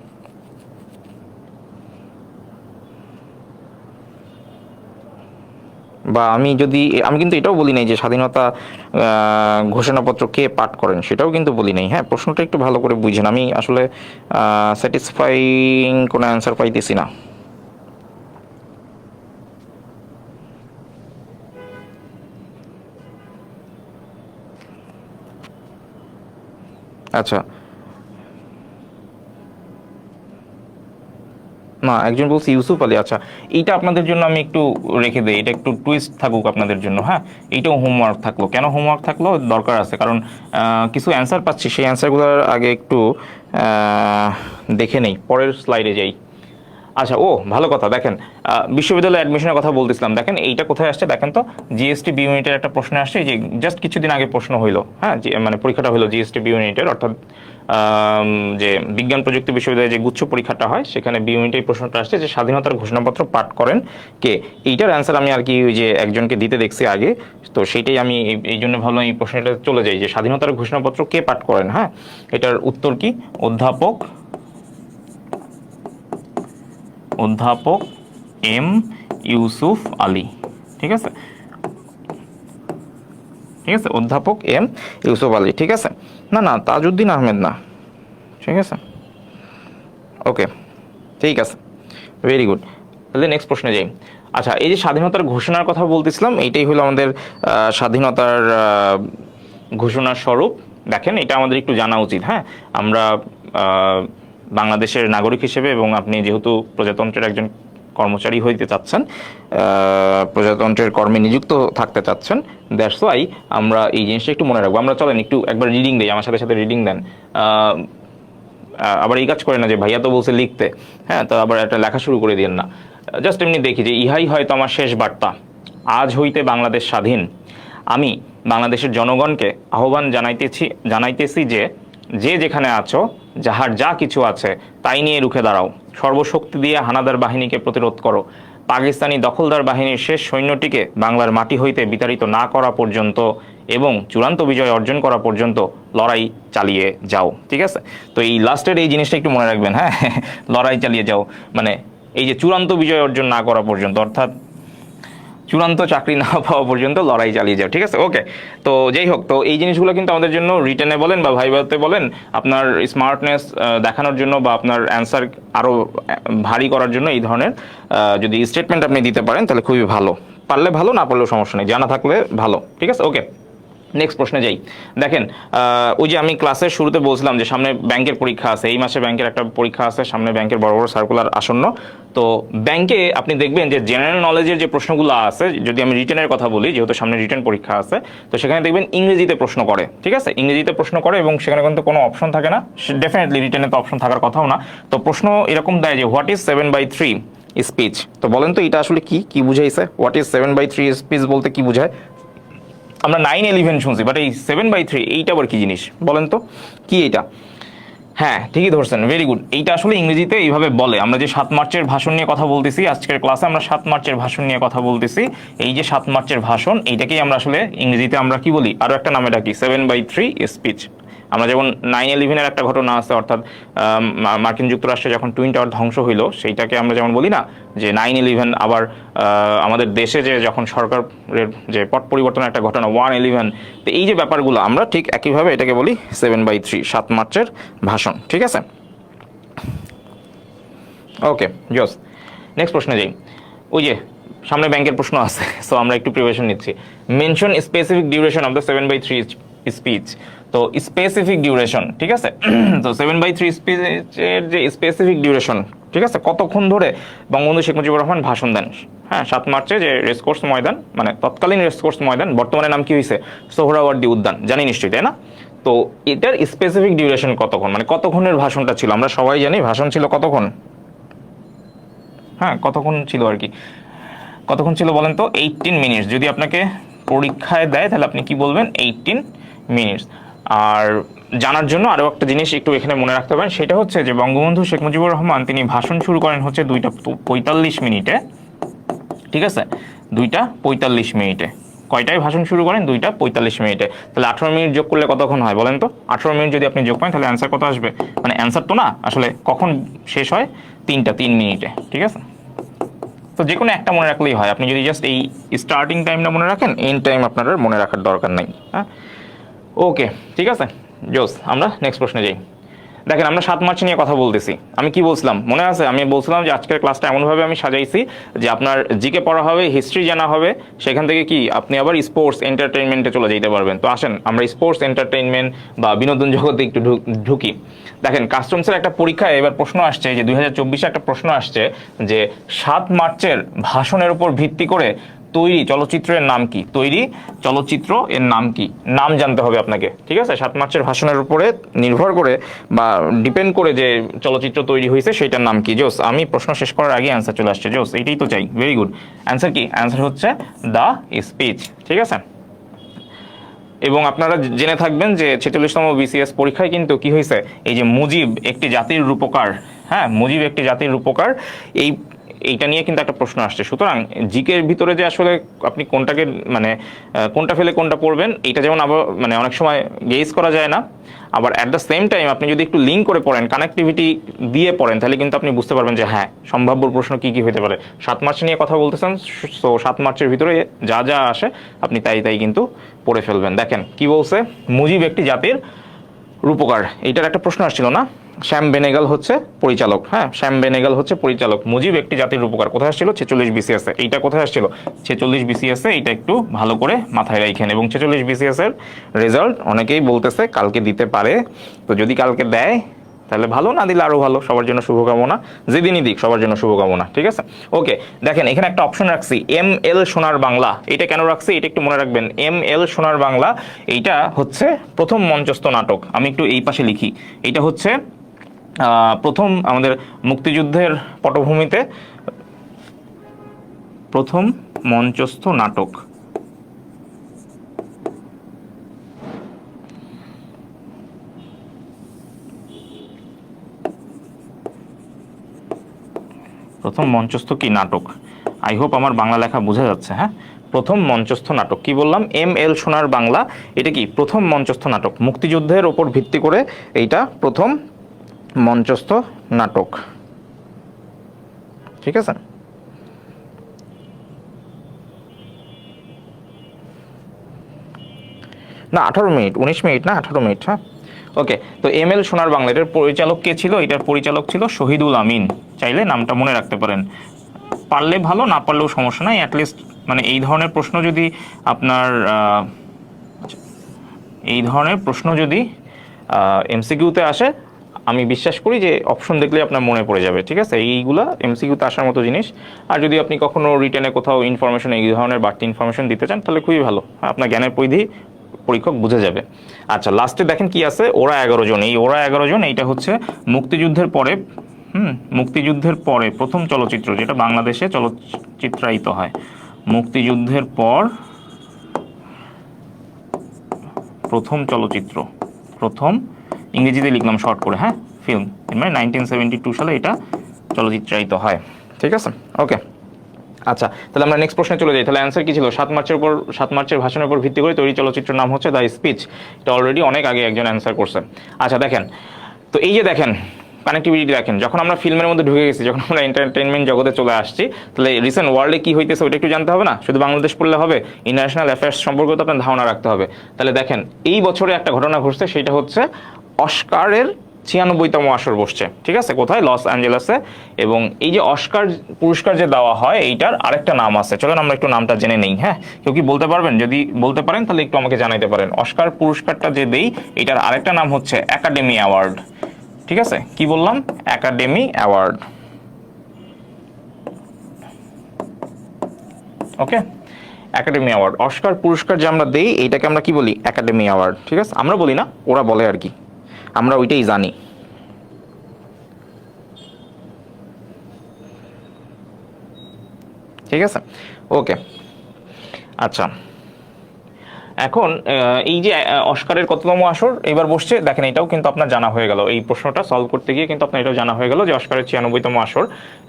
বা আমি কিন্তু এটাও বলি নাই যে স্বাধীনতা ঘোষণাপত্র কে পাঠ করেন, সেটাও কিন্তু বলি নাই। হ্যাঁ, প্রশ্নটা একটু ভালো করে বুঝেন, আমি আসলে স্যাটিসফাইং কোনো অ্যান্সার পাইতেছি না। আচ্ছা, না একজন বলছে ইউসুফ আলী। আচ্ছা, এইটা আপনাদের জন্য আমি একটু রেখে দিই, এটা একটু টুইস্ট থাকুক আপনাদের জন্য। হ্যাঁ, এইটাও হোমওয়ার্ক থাকলো। কেন হোমওয়ার্ক থাকলো দরকার আছে, কারণ কিছু অ্যান্সার পাচ্ছি, সেই অ্যান্সারগুলোর আগে একটু দেখে নেই, পরের স্লাইডে যাই। আচ্ছা, ও ভালো কথা, দেখেন বিশ্ববিদ্যালয়ে অ্যাডমিশনের কথা বলতেছিলাম, দেখেন এইটা কোথায় আসছে, দেখেন তো জিএসটি বি ইউনিটের একটা প্রশ্ন আসছে, যে জাস্ট কিছুদিন আগে প্রশ্ন হইলো। হ্যাঁ, মানে পরীক্ষাটা হলো জিএসটি বি ইউনিটের, অর্থাৎ যে বিজ্ঞান প্রযুক্তি বিশ্ববিদ্যালয়ে যে গুচ্ছ পরীক্ষাটা হয় সেখানে বি ইউনিটের প্রশ্নটা আসছে যে স্বাধীনতার ঘোষণাপত্র পাঠ করেন কে। এইটার অ্যান্সার আমি আর কি ওই যে একজনকে দিতে দেখছি আগে, তো সেইটাই আমি এই জন্য ভাবলাম এই প্রশ্নটা চলে যাই যে স্বাধীনতার ঘোষণাপত্র কে পাঠ করেন। হ্যাঁ, এটার উত্তর কি? অধ্যাপক এম ইউসুফ আলী। ঠিক আছে, ঠিক আছে, অধ্যাপক এম ইউসুফ আলী। ঠিক আছে, না তাজউদ্দিন আহমেদ না। ঠিক আছে, ওকে, ঠিক আছে, ভেরি গুড। তাহলে নেক্সট প্রশ্নে যাই। আচ্ছা, এই যে স্বাধীনতার ঘোষণার কথা বলতেছিলাম, এইটাই হলো আমাদের স্বাধীনতার ঘোষণার স্বরূপ। দেখেন, এটা আমাদের একটু জানা উচিত। হ্যাঁ, আমরা বাংলাদেশের নাগরিক হিসেবে, এবং আপনি যেহেতু প্রজাতন্ত্রের একজন কর্মচারী হইতে চাচ্ছেন, প্রজাতন্ত্রের কর্মে নিযুক্ত থাকতে চাচ্ছেন, দ্যাটস ওয়াই আমরা এই জিনিসটা একটু মনে রাখবো। আমরা চলেন একটু একবার রিডিং দিই, আমার সাথে সাথে রিডিং দেন। আবার এই কাজ করে না যে ভাইয়া তো বলছে লিখতে, হ্যাঁ, তো আবার একটা লেখা শুরু করে দিন না। জাস্ট এমনি দেখি যে ইহাই হয়তো আমার শেষ বার্তা। আজ হইতে বাংলাদেশ স্বাধীন। আমি বাংলাদেশের জনগণকে আহ্বান জানাইতেছি যে যে যেখানে আছো, যাহার যা কিছু আছে তাই নিয়ে রুখে দাঁড়াও। সর্বশক্তি দিয়ে হানাদার বাহিনীকে প্রতিরোধ করো, পাকিস্তানি দখলদার বাহিনীর শেষ সৈন্যটিকে বাংলার মাটি হইতে বিতাড়িত না করা পর্যন্ত এবং চূড়ান্ত বিজয় অর্জন করা পর্যন্ত লড়াই চালিয়ে যাও। ঠিক আছে, তো এই লাস্টের এই জিনিসটা একটু মনে রাখবেন, হ্যাঁ লড়াই চালিয়ে যাও, মানে এই যে চূড়ান্ত বিজয় অর্জন না করা পর্যন্ত, অর্থাৎ চূড়ান্ত চাকরি না পাওয়া পর্যন্ত লড়াই চালিয়ে যাও। ঠিক আছে, ওকে। তো যাই হোক, তো এই জিনিসগুলো কিন্তু আমাদের জন্য রিটেনে বলেন বা ভাইভাতে বলেন আপনার স্মার্টনেস দেখানোর জন্য বা আপনার অ্যান্সার আরও ভারী করার জন্য এই ধরনের যদি স্টেটমেন্ট আপনি দিতে পারেন তাহলে খুবই ভালো, পারলে ভালো, না পারলেও সমস্যা নেই, জানা থাকলে ভালো। ঠিক আছে, ওকে। নেক্সট প্রশ্নে যাই। দেখেন ওই যে আমি ক্লাসের শুরুতে বলছিলাম যে সামনে ব্যাংকের পরীক্ষা আছে, এই মাসে ব্যাংকের একটা পরীক্ষা আছে, সামনে ব্যাংকের বড় বড় সার্কুলার আসন্ন। তো ব্যাংকে আপনি দেখবেন যে জেনারেল নলেজের যে প্রশ্নগুলো আছে, যদি আমি রিটেনের কথা বলি, যেহেতু সামনে রিটেন পরীক্ষা আছে, তো সেখানে দেখবেন ইংরেজিতে প্রশ্ন করে। ঠিক আছে, ইংরেজিতে প্রশ্ন করে এবং সেখানে কিন্তু কোনো অপশন থাকে না, ডেফিনেটলি রিটেনে তো অপশন থাকার কথাও না। তো প্রশ্ন এরকম দেয় যে হোয়াট ইজ 7/3 স্পিচ। তো বলেন তো এটা আসলে কি কি বুঝাইছে? হোয়াট ইজ 7/3 স্পিচ বলতে কি বুঝায়? আমরা 9/11 শুনছি, বাট এই 7/3 এইটা আবার কি জিনিস বলেন তো, কি এটা? হ্যাঁ, ঠিকই ধরছেন, ভেরি গুড। এইটা আসলে ইংরেজিতে এইভাবে বলে। আমরা যে 7 মার্চের ভাষণ নিয়ে কথা বলতেছি, আজকের ক্লাসে আমরা 7 মার্চের ভাষণ নিয়ে কথা বলতেছি। এই যে 7 মার্চের ভাষণ, এইটাকেই আমরা আসলে ইংরেজিতে আমরা কি বলি, আরো একটা নামে ডাকি 7/3 স্পিচ। আমরা যেমন 9/11 একটা ঘটনা আছে, অর্থাৎ মার্কিন যুক্তরাষ্ট্রে যখন টুইন টাওয়ার ধ্বংস হইল, সেইটাকে আমরা যেমন বলি না যে 9/11। আবার আমাদের দেশে যে যখন সরকারের যে পট পরিবর্তনের একটা ঘটনা 1/11। তো এই যে ব্যাপারগুলো আমরা ঠিক একইভাবে এটাকে বলি 7/3, 7 মার্চের ভাষণ। ঠিক আছে, ওকে, জোস। নেক্সট প্রশ্নে যাই। ওই যে সামনে ব্যাংকের প্রশ্ন আছে, সো আমরা একটু প্রিপারেশন নিচ্ছি। Mention specific duration of the 7/3 speech. তো স্পেসিফিক ডিউরেশন, ঠিক আছে, তো 7/3 স্পিচের যে স্পেসিফিক ডিউরেশন, ঠিক আছে, কতক্ষণ ধরে বঙ্গবন্ধু শেখ মুজিবুর রহমান ভাষণ দেন? হ্যাঁ, 7 মার্চে যে রেসকোর্স ময়দান, মানে তৎকালীন রেসকোর্স ময়দান, বর্তমানে নাম কি হয়েছে, সোহরাওয়ার্দী উদ্যান, জানি নিশ্চয়ই, তাই না? তো এটার স্পেসিফিক ডিউরেশন কতক্ষণ, মানে কতক্ষণের ভাষণটা ছিল? আমরা সবাই জানি ভাষণ ছিল কতক্ষণ, হ্যাঁ কতক্ষণ ছিল আর কি, কতক্ষণ ছিল বলেন তো? 18 মিনিটস। যদি আপনাকে পরীক্ষায় দেয় তাহলে আপনি কি বলবেন? 18 মিনিটস। আর জানার জন্য আরও একটা জিনিস একটু এখানে মনে রাখতে পারেন, সেটা হচ্ছে যে বঙ্গবন্ধু শেখ মুজিবুর রহমান তিনি ভাষণ শুরু করেন হচ্ছে 2:45 মিনিটে। ঠিক আছে, 2:45 মিনিটে। কয়টায় ভাষণ শুরু করেন? 2:45 মিনিটে। তাহলে 18 মিনিট যোগ করলে কতক্ষণ হয় বলেন তো? 18 মিনিট যদি আপনি যোগ করেন তাহলে অ্যান্সার কত আসবে? মানে অ্যান্সার তো না, আসলে কখন শেষ হয়? 3 মিনিটে। ঠিক আছে, তো যে কোনো একটা মনে রাখলেই হয়। আপনি যদি জাস্ট এই স্টার্টিং টাইমটা মনে রাখেন, এন্ড টাইম আপনার মনে রাখার দরকার নেই। হ্যাঁ, ওকে, ঠিক আছে, জোস। আমরা নেক্সট প্রশ্নে যাই। দেখেন আমরা 7 মার্চ নিয়ে কথা বলতেছি। আমি কি বলছিলাম মনে আছে? আমি বলছিলাম যে আজকের ক্লাসটা এমনভাবে আমি সাজাইছি যে আপনার জিকে পড়া হবে, হিস্ট্রি জানা হবে, সেখান থেকে কি আপনি আবার স্পোর্টস এন্টারটেইনমেন্টে চলে যেতে পারবেন। তো আসেন আমরা স্পোর্টস এন্টারটেইনমেন্ট বা বিনোদন জগতে একটু ঢুকি। দেখেন কাস্টমসের একটা পরীক্ষায় এবার প্রশ্ন আসছে যে 2024 একটা প্রশ্ন আসছে যে 7 মার্চের ভাষণের উপর ভিত্তি করে তৈরি চলচ্চিত্রের নাম কি? তৈরি চলচ্চিত্র এর নাম কি? নাম জানতে হবে আপনাকে। ঠিক আছে, 7 মার্চের ভাষণের উপরে নির্ভর করে বা ডিপেন্ড করে যে চলচ্চিত্র তৈরি হয়েছে সেটার নাম কি। জোস, আমি প্রশ্ন শেষ করার আগে অ্যান্সার চলে আসছে। জোস, এইটাই তো চাই। Very good. অ্যান্সার কি? অ্যান্সার হচ্ছে দ্য স্পিচ। ঠিক আছে, এবং আপনারা জেনে থাকবেন যে 46তম বিসিএস পরীক্ষায় কিন্তু কি হয়েছে, এই যে মুজিব একটি জাতির রূপকার, হ্যাঁ মুজিব একটি জাতির রূপকার, এইটা নিয়ে কিন্তু একটা প্রশ্ন আসছে। সুতরাং জিকের ভিতরে যে আসলে আপনি কোনটাকে মানে কোনটা ফেলে কোনটা পড়বেন, এটা যেমন আবার মানে অনেক সময় গেস করা যায় না, আবার অ্যাট দ্য সেম টাইম আপনি যদি একটু লিঙ্ক করে পড়েন, কানেক্টিভিটি দিয়ে পড়েন, তাহলে কিন্তু আপনি বুঝতে পারবেন যে হ্যাঁ সম্ভাব্য প্রশ্ন কি কি হতে পারে। 7 মার্চ নিয়ে কথা বলতেছেন, সো 7 মার্চের ভিতরে যা যা আসে আপনি তাই তাই কিন্তু পড়ে ফেলবেন। দেখেন কি বলছে, মুজিব একটি জাতির রূপকার, এইটার একটা প্রশ্ন আসছিল না? শ্যাম বেনেগাল হচ্ছে পরিচালক। হ্যাঁ, শ্যাম বেনেগাল হচ্ছে পরিচালক। মুজিব একটি জাতির রূপকার কোথায় আসছিল? 46 বিসিএস এ। এইটা কোথায় আসছিল? 46 বিসিএস এ। এইটা একটু ভালো করে মাথায় রাখেন। এবং 46 বিসিএস এর রেজাল্ট অনেকেই বলতেছে কালকে দিতে পারে। তো যদি কালকে দেয় তাহলে ভালো, না দিলে আরো ভালো, সবার জন্য শুভকামনা। যেদিনই দিক সবার জন্য শুভকামনা। ঠিক আছে, ওকে। দেখেন এখানে একটা অপশন রাখছি, ML সোনার বাংলা। এটা কেন রাখছি এটা একটু মনে রাখবেন। ML সোনার বাংলা এইটা হচ্ছে প্রথম মঞ্চস্থ নাটক। আমি একটু এই পাশে লিখি, এইটা হচ্ছে প্রথম আমাদের মুক্তিযুদ্ধের পটভূমিতে প্রথম মঞ্চস্থ নাটক। প্রথম মঞ্চস্থ কি নাটক? আই হোপ আমার বাংলা লেখা বোঝা যাচ্ছে। হ্যাঁ, প্রথম মঞ্চস্থ নাটক কি বললাম? এম এল সোনার বাংলা। এটা কি প্রথম মঞ্চস্থ নাটক, মুক্তিযুদ্ধের ওপর ভিত্তি করে এইটা প্রথম মঞ্চস্থ নাটক। ঠিক আছে, না 18 মিনিট, 19 মিনিট না 18 মিনিট। হ্যাঁ, ওকে। তো এম এল সোনার বাংলা, এটার পরিচালক কে ছিল? এটার পরিচালক ছিল শহীদুল আমিন। চাইলে নামটা মনে রাখতে পারেন, পারলে ভালো, না পারলেও সমস্যা নাই। অ্যাটলিস্ট মানে এই ধরনের প্রশ্ন যদি আপনার এমসিকিউতে আসে, আমি বিশ্বাস করি যে অপশন দেখলে আপনার মনে পড়ে যাবে। ঠিক আছে, এইগুলা এমসিকিউতে আসার মতো জিনিস। আর যদি আপনি কখনো রিটেনে কোথাও ইনফরমেশন, এই ধরনের বাড়তি ইনফরমেশন দিতে চান, তাহলে খুবই ভালো, আপনার জ্ঞানের পরিধি পরীক্ষক বুঝে যাবে। আচ্ছা, লাস্টে দেখেন কি আছে, ওরা 11 জন। এই ওরা 11 জন এইটা হচ্ছে মুক্তিযুদ্ধের পরে মুক্তিযুদ্ধের পরে প্রথম চলচ্চিত্র যেটা বাংলাদেশে চলচ্চিত্রায়িত হয়। মুক্তিযুদ্ধের পর প্রথম চলচ্চিত্র, প্রথম ইংরেজিতে লিখলাম শর্ট করে, হ্যাঁ, ফিল্ম, মানে 1972 সালে এটা চলচ্চিত্রায়িত হয়। ঠিক আছে, ওকে। আচ্ছা, তাহলে আমরা নেক্সট প্রশ্নে চলে যাই। তাহলে অ্যান্সার কি ছিল? 7 মার্চের ভাষণের উপর ভিত্তি করে তৈরি চলচ্চিত্রের নাম হচ্ছে দ্য স্পিচ। এটা অলরেডি অনেক আগে একজন অ্যান্সার করছে। আচ্ছা দেখেন, তো এই যে দেখেন কানেক্টিভিটি দেখেন, যখন আমরা ফিল্মের মধ্যে ঢুকে গেছি, যখন আমরা এন্টারটেনমেন্ট জগতে চলে আসছি, তাহলে রিসেন্ট ওয়ার্ল্ডে কি হইতেছে ওইটা একটু জানতে হবে না? শুধু বাংলাদেশ পড়লে হবে? ইন্টারন্যাশনাল অ্যাফেয়ার্স সম্পর্কে তো আপনার ধারণা রাখতে হবে। তাহলে দেখেন, এই বছরে একটা ঘটনা ঘটছে, সেটা হচ্ছে অস্কারের 96তম আসর বসছে। ঠিক আছে, কোথায়? লস অ্যাঞ্জেলেসে। এবং এই যে অস্কার পুরস্কার যে দেওয়া হয়, এইটার আরেকটা নাম আছে। চলেন আমরা একটু নামটা জেনে নেই। হ্যাঁ, কেউ কি বলতে পারবেন? যদি বলতে পারেন তাহলে একটু আমাকে জানাইতে পারেন। অস্কার পুরস্কারটা যে দেই, এটার আরেকটা নাম হচ্ছে একাডেমি অ্যাওয়ার্ড। ঠিক আছে, কি বললাম? Academy award. Okay, academy award, Oscar পুরস্কার যে আমরা দেই, এইটাকে আমরা কি বলি? Academy award. ঠিক আছে, আমরা বলি না, ওরা বলে আর কি, আমরা ওইটাই জানি। ঠিক আছে, ওকে। আচ্ছা, এখন এই যে অস্কারের কততম আসর এবার বসছে, দেখেন এটাও কিন্তু আপনার জানা হয়ে গেল। এই প্রশ্নটা সলভ করতে গিয়ে কিন্তু আপনার এটাও জানা হয়ে গেল যে অস্কারের 96তম আসর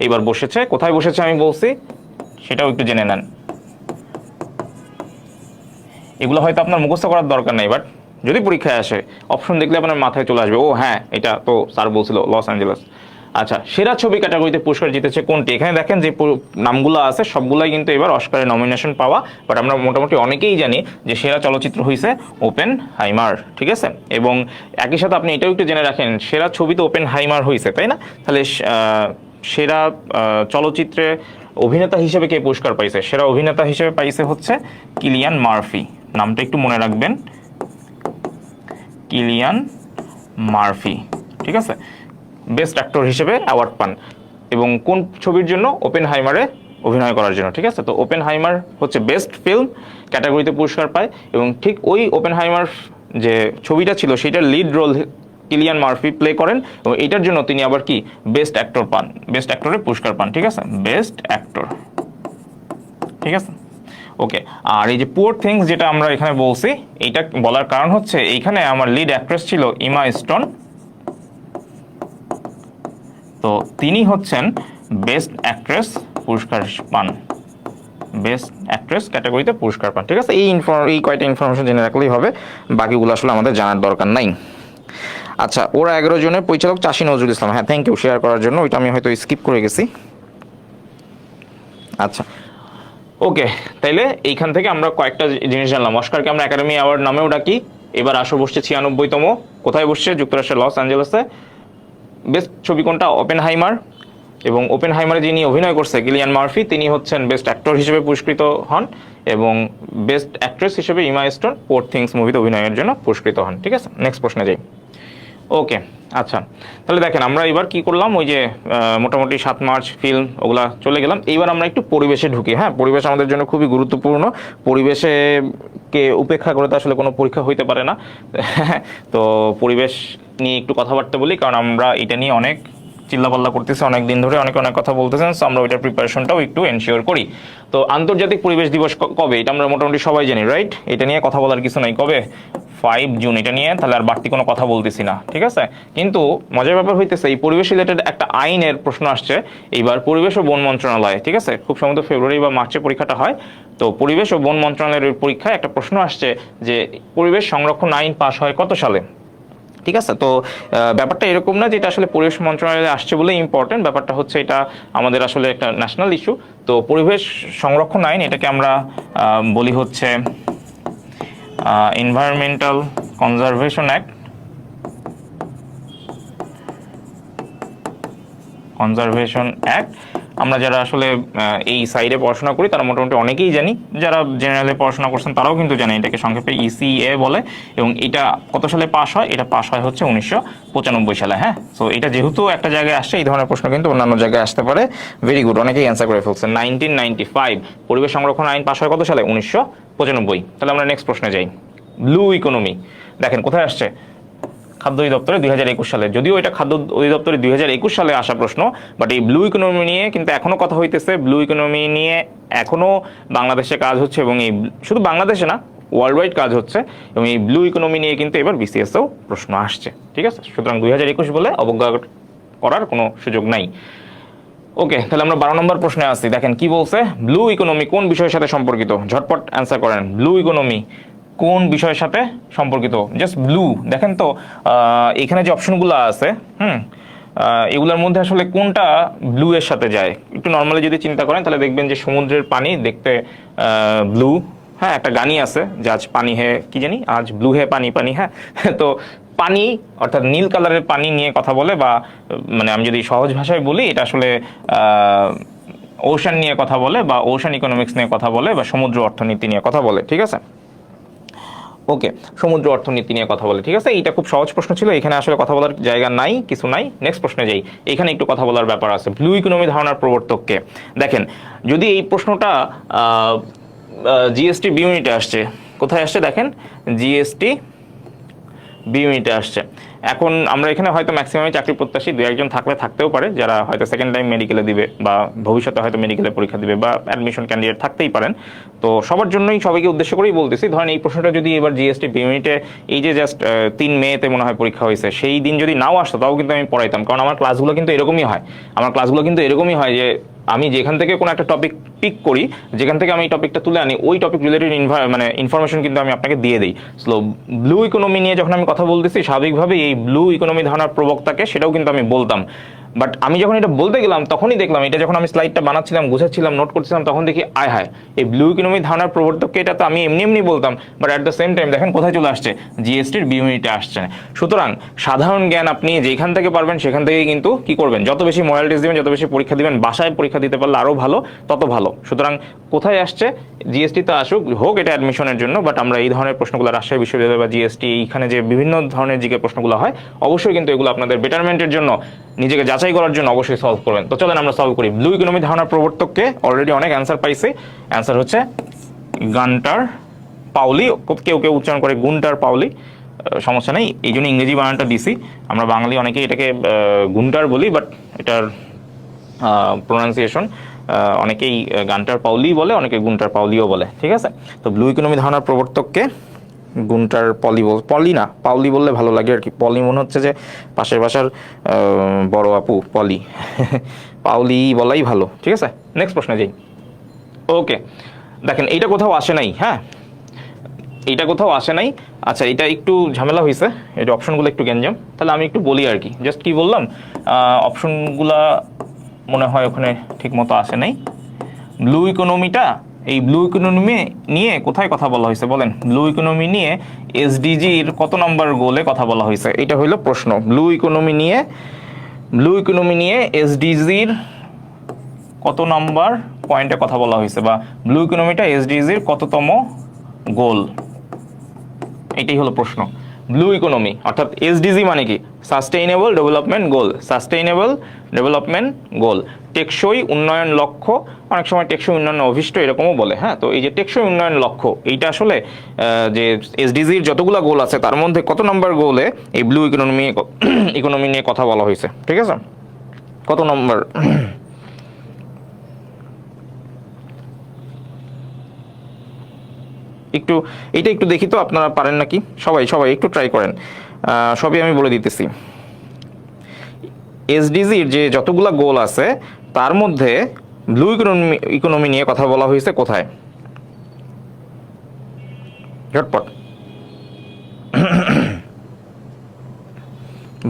এবার বসেছে। কোথায় বসেছে আমি বলছি, সেটাও একটু জেনে নেন। এগুলো হয়তো আপনার মুখস্থ করার দরকার নেই, বাট যদি পরীক্ষায় আসে, অপশন দেখলে আপনার মাথায় চলে আসবে, ও হ্যাঁ, এটা তো স্যার বলছিল, লস অ্যাঞ্জেলেস। আচ্ছা, সেরা ছবি ক্যাটাগরিতে পুরস্কার জিতেছে কোনটি? এখানে দেখেন যে নামগুলো আছে সবগুলাই কিন্তু এবার অস্কারে নমিনেশন পাওয়া, বাট আমরা মোটামুটি অনেকেই জানি যে সেরা চলচ্চিত্র হয়েছে ওপেন হাইমার। ঠিক আছে, এবং একই সাথে আপনি এটাও একটু জেনে রাখেন, সেরা ছবি তো ওপেন হাইমার হয়েছে, তাই না? তাহলে সেরা চলচ্চিত্রে অভিনেতা হিসেবে কে পুরস্কার পাইছে? সেরা অভিনেতা হিসেবে পাইছে হচ্ছে কিলিয়ান মার্ফি। নামটা একটু মনে রাখবেন, কিলিয়ান মার্ফি। ঠিক আছে, বেস্ট অ্যাক্টর হিসেবে অ্যাওয়ার্ড পান, এবং কোন ছবির জন্য? ওপেন হাইমারে অভিনয় করার জন্য। ঠিক আছে, তো ওপেন হাইমার হচ্ছে বেস্ট ফিল্ম ক্যাটাগরিতে পুরস্কার পায়, এবং ঠিক ওই ওপেন হাইমার যে ছবিটা ছিল সেটার lead role Cillian Murphy play করেন, এবং এটার জন্য তিনি আবার কি বেস্ট অ্যাক্টর পান, বেস্ট অ্যাক্টরের পুরস্কার পান। ঠিক আছে, বেস্ট অ্যাক্টর। ঠিক আছে, ওকে। আর এই যে পুয়ার থিংস যেটা আমরা এখানে বলছি, এইটা বলার কারণ হচ্ছে এইখানে আমার লিড অ্যাক্ট্রেস ছিল ইমা স্টোন, তো তিনি হচ্ছেন বেস্ট অ্যাক্ট্রেস পুরস্কার পান, বেস্ট অ্যাক্ট্রেস ক্যাটাগরিতে পুরস্কার পান। ঠিক আছে, এই কয়টা ইনফরমেশন জেনে রাখলেই হবে, বাকিগুলো আসলে আমাদের জানার দরকার নাই। আচ্ছা, ওরা 11 জনের পরিচালক চাষী নজরুল ইসলাম। হ্যাঁ, থ্যাংক ইউ শেয়ার করার জন্য, ওইটা আমি হয়তো স্কিপ করে গেছি। আচ্ছা, ওকে, তাইলে এইখান থেকে আমরা কয়েকটা জিনিস জানলাম। অস্কারকে আমরা একাডেমি অ্যাওয়ার্ড নামেও ডাকি। এবার আসর বসছে 96তম, কোথায় বসছে? যুক্তরাষ্ট্রের লস অ্যাঞ্জেলেসে। বেস্ট ছবি কোনটা? ওপেন হাইমার, এবং ওপেন হাইমারে যিনি অভিনয় করছে কিলিয়ান মার্ফি, তিনি হচ্ছেন বেস্ট অ্যাক্টর হিসেবে পুরস্কৃত হন, এবং বেস্ট অ্যাক্ট্রেস হিসেবে ইমা স্টোন পুয়ার থিংস মুভিতে অভিনয়ের জন্য পুরস্কৃত হন। ঠিক আছে, নেক্সট প্রশ্নে যাই। ওকে, আচ্ছা, তাহলে দেখেন আমরা এবার কি করলাম, ওই যে মোটামুটি 7 মার্চ ফিল্ম ওগুলা চলে গেলাম। এইবার আমরা একটু পরিবেশে ঢুকি। হ্যাঁ, পরিবেশ আমাদের জন্য খুবই গুরুত্বপূর্ণ। পরিবেশে কে উপেক্ষা করে তো আসলে কোনো পরীক্ষা হইতে পারে না। তো পরিবেশ নিয়ে একটু কথাবার্তা বলি, কারণ আমরা এটা নিয়ে অনেক চিল্লাপাল্লা করতেছে অনেক দিন ধরে, অনেকে অনেক কথা বলতেছেন, সো আমরা ওইটার প্রিপারেশনটাও একটু এনশিওর করি। তো আন্তর্জাতিক পরিবেশ দিবস কবে, এটা আমরা মোটামুটি সবাই জানি, রাইট? এটা নিয়ে কথা বলার কিছু নাই। কবে? 5 জুন। এটা নিয়ে তাহলে আর বাড়তি কোনো কথা বলতেছি না, ঠিক আছে? কিন্তু মজার ব্যাপার হইতেছে এই পরিবেশ রিলেটেড একটা আইনের প্রশ্ন আসছে এইবার পরিবেশ ও বন মন্ত্রণালয়, ঠিক আছে? খুব সম্ভবত ফেব্রুয়ারি বা মার্চে পরীক্ষাটা হয়। তো পরিবেশ ও বন মন্ত্রণালয়ের পরীক্ষায় একটা প্রশ্ন আসছে যে পরিবেশ সংরক্ষণ আইন পাস হয় কত সালে, ঠিক আছে? তো ব্যাপারটা এরকম না যে এটা আসলে পরিবেশ মন্ত্রণালয়ে আসছে বলে ইম্পর্টেন্ট, ব্যাপারটা হচ্ছে এটা আমাদের আসলে একটা ন্যাশনাল ইস্যু। তো পরিবেশ সংরক্ষণ আইন, এটাকে আমরা বলি হচ্ছে এনভায়রনমেন্টাল কনজারভেশন অ্যাক্ট, আমরা যারা আসলে এই সাইডে পড়াশোনা করি তারা মোটামুটি অনেকেই জানি, যারা জেনারেলে পড়াশোনা করছেন তারাও কিন্তু জানে, এটাকে সংক্ষেপে ইসিএ বলে। এবং এটা কত সালে পাস হয়? এটা পাস হয় হচ্ছে 1995 সালে। হ্যাঁ, সো এটা যেহেতু একটা জায়গায় আসছে, এই ধরনের প্রশ্ন কিন্তু অন্যান্য জায়গায় আসতে পারে। ভেরি গুড, অনেকেই অ্যান্সার করে ফেলছেন। 1995 পরিবেশ সংরক্ষণ আইন পাস হয় কত সালে? 1995। তাহলে আমরা নেক্সট প্রশ্নে যাই। ব্লু ইকোনমি, দেখেন কোথায় আসছে? খাদ্য অধিদপ্তরে 2021 সালে। যদিও এটা খাদ্য অধিদপ্তরে 2021 সালে আসা প্রশ্ন, বাট এই ব্লু ইকোনমি নিয়ে কিন্তু এখনো কথা হইতেছে। ব্লু ইকোনমি নিয়ে এখনো বাংলাদেশে কাজ হচ্ছে, এবং এই শুধু বাংলাদেশে না, ওয়ার্ল্ড ওয়াইড কাজ হচ্ছে। এবং এই ব্লু ইকোনমি নিয়ে কিন্তু এবার বিসিএসও প্রশ্ন আসছে, ঠিক আছে? সুতরাং 2021 বলে অবজ্ঞা করার কোনো সুযোগ নাই। ওকে, তাহলে আমরা 12 নম্বর প্রশ্নে আসছি। দেখেন কি বলছে, ব্লু ইকোনমি কোন বিষয়ের সাথে সম্পর্কিত? ঝটপট অ্যান্সার করেন। ব্লু ইকোনমি কোন বিষয়ের সাথে সম্পর্কিত? Just blue. দেখেন তো এখানে যে অপশনগুলো আছে, এগুলোর মধ্যে আসলে কোনটা ব্লু এর সাথে যায়? একটু নর্মালি যদি চিন্তা করেন তাহলে দেখবেন যে সমুদ্রের পানি দেখতে ব্লু। হ্যাঁ, একটা গানই আছে যে আজ পানি হে, কি জানি, আজ ব্লু হে পানি পানি। হ্যাঁ, তো পানি অর্থাৎ নীল কালারের পানি নিয়ে কথা বলে, বা মানে আমি যদি সহজ ভাষায় বলি, এটা আসলে ওশান নিয়ে কথা বলে, বা ওশান ইকোনমিক্স নিয়ে কথা বলে, বা সমুদ্র অর্থনীতি নিয়ে কথা বলে, ঠিক আছে? ওকে, সমুদ্র অর্থনীতি নিয়ে কথা বলে, ঠিক আছে? এটা খুব সহজ প্রশ্ন ছিল, এখানে আসলে কথা বলার জায়গা নাই, কিছু নাই। নেক্সট প্রশ্নে যাই, এখানে একটু কথা বলার ব্যাপার আছে। ব্লু ইকোনমি ধারণার প্রবর্তককে। দেখেন, যদি এই প্রশ্নটা জিএসটি বি ইউনিটে আসছে, কোথায় আসছে দেখেন, জিএসটি বি ইউনিটে আসছে। এখন আমরা এখানে হয়তো ম্যাক্সিমামই চাকরি প্রত্যাশী, দু একজন থাকলে থাকতেও পারে যারা হয়তো সেকেন্ড টাইম মেডিকেলে দিবে, বা ভবিষ্যতে হয়তো মেডিকেলে পরীক্ষা দিবে, বা অ্যাডমিশন ক্যান্ডিডেট থাকতেই পারেন। তো সবার জন্যই, সবাইকে উদ্দেশ্য করেই বলতেছি, ধরেন এই প্রশ্নটা যদি এবার জিএসটি বি ইউনিটে এই যে জাস্ট 3 মেতে মনে হয় পরীক্ষা হয়েছে, সেই দিন যদি নাও আসতো তাও কিন্তু আমি পড়াইতাম, কারণ আমার ক্লাসগুলো কিন্তু এরকমই হয় যে আমি যেখান থেকে কোনো একটা টপিক পিক করি, যেখান থেকে আমি এই টপিকটা তুলে আনি, ওই টপিক রিলেটেড মানে ইনফরমেশন কিন্তু আমি আপনাকে দিয়ে দিই। সো ব্লু ইকোনমি নিয়ে যখন আমি কথা বলতেছি, স্বাভাবিকভাবে এই ব্লু ইকোনমি ধারণার প্রবক্তাকে সেটাও কিন্তু আমি বলতাম। বাট আমি যখন এটা বলতে গেলাম তখনই দেখলাম, এটা যখন আমি স্লাইডটা বানাচ্ছিলাম, গুছাচ্ছিলাম, নোট করছিলাম, তখন দেখি আয় হায়, এই ব্লু ইকোনমি ধারণার প্রবর্তককে এটা তো আমি এমনি বলতাম, but at the same time দেখেন কোথায় চলে আসছে, জিএসটির বি ইউনিটে আসছে। সুতরাং সাধারণ জ্ঞান আপনি যেখান থেকে পারবেন সেখান থেকেই কিন্তু কি করবেন, যত বেশি মডেল টেস্ট দিবেন, যত বেশি পরীক্ষা দিবেন, বাসায় পরীক্ষা দিতে পারলে আরও ভালো, তত ভালো। সুতরাং কোথায় আসছে, জিএসটিতে আসুক, হোক এটা অ্যাডমিশনের জন্য, বাট আমরা এই ধরনের প্রশ্নগুলো রাজশাহী বিশ্ববিদ্যালয় বা জিএসটি এইখানে যে বিভিন্ন ধরনের জিকে প্রশ্নগুলো হয়, অবশ্যই কিন্তু এগুলো আপনাদের বেটারমেন্টের জন্য, নিজেকে যাচাই করার জন্য অবশ্যই সলভ করবেন। তো চলেন আমরা সলভ করি। ব্লু ইকোনমি ধারণার প্রবর্তককে অলরেডি অনেক অ্যান্সার পাইছে। অ্যান্সার হচ্ছে গান্টার পাউলি, কেউ কেউ উচ্চারণ করে গুন্টার পাউলি, সমস্যা নেই, এই জন্য ইংরেজি বানানটা দিছি। আমরা বাঙালি অনেকেই এটাকে গুন্টার বলি, বাট এটার প্রোনাউন্সিয়েশন অনেকেই গান্টার পাউলি বলে, অনেকে গুন্টার পাউলিও বলে, ঠিক আছে? তো ব্লু ইকোনমি ধারণার প্রবর্তককে গুন্টার পলি না, পাউলি বললে ভালো লাগে আর কি। পলি মনে হচ্ছে যে পাশের বাসার বড় আপু, পলি পাউলি বলাই ভালো, ঠিক আছে? নেক্সট প্রশ্নে যাই। ওকে, দেখেন এইটা কোথাও আসে নাই। হ্যাঁ, এইটা কোথাও আসে নাই। আচ্ছা, এটা একটু ঝামেলা হয়েছে, এটা অপশনগুলো একটু গ্যাঞ্জাম। তাহলে আমি একটু বলি আর কি, জাস্ট কি বললাম, অপশনগুলা মনে হয় ওখানে ঠিক মতো আসে নাই। ব্লু ইকোনমিটা, এই ব্লু ইকোনমি নিয়ে কোথায় কথা বলা হয়েছে বলেন? ব্লু ইকোনমি নিয়ে এসডিজির কত নম্বর গোলে কথা বলা হয়েছে, এটা হইল প্রশ্ন। ব্লু ইকোনমি নিয়ে এসডিজির কত নম্বর পয়েন্টে কথা বলা হয়েছে, বা ব্লু ইকোনমিটা এসডিজির কততম গোল, এটাই হলো প্রশ্ন। ব্লু ইকোনমি অর্থাৎ এসডিজি মানে কি? সাস্টেইনেবল ডেভেলপমেন্ট গোল, টেকসই উন্নয়ন লক্ষ্য, অনেক সময় টেকসই উন্নয়ন অভিষ্ট এরকমও বলে। হ্যাঁ, তো এই যে টেকসই উন্নয়ন লক্ষ্য, এইটা আসলে যে এসডিজির যতগুলো গোল আছে তার মধ্যে কত নম্বর গোলে এই ব্লু ইকোনমি নিয়ে কথা বলা হয়েছে, ঠিক আছে? কত নম্বর? একটু এটা একটু দেখি তো আপনারা পারেন নাকি, সবাই সবাই একটু ট্রাই করেন। সবই আমি বলে দিতেছি। এসডিজির যে যতগুলা গোল আছে তার মধ্যে ব্লু ইকোনমি নিয়ে কথা বলা হয়েছে কোথায়? ঝটপট।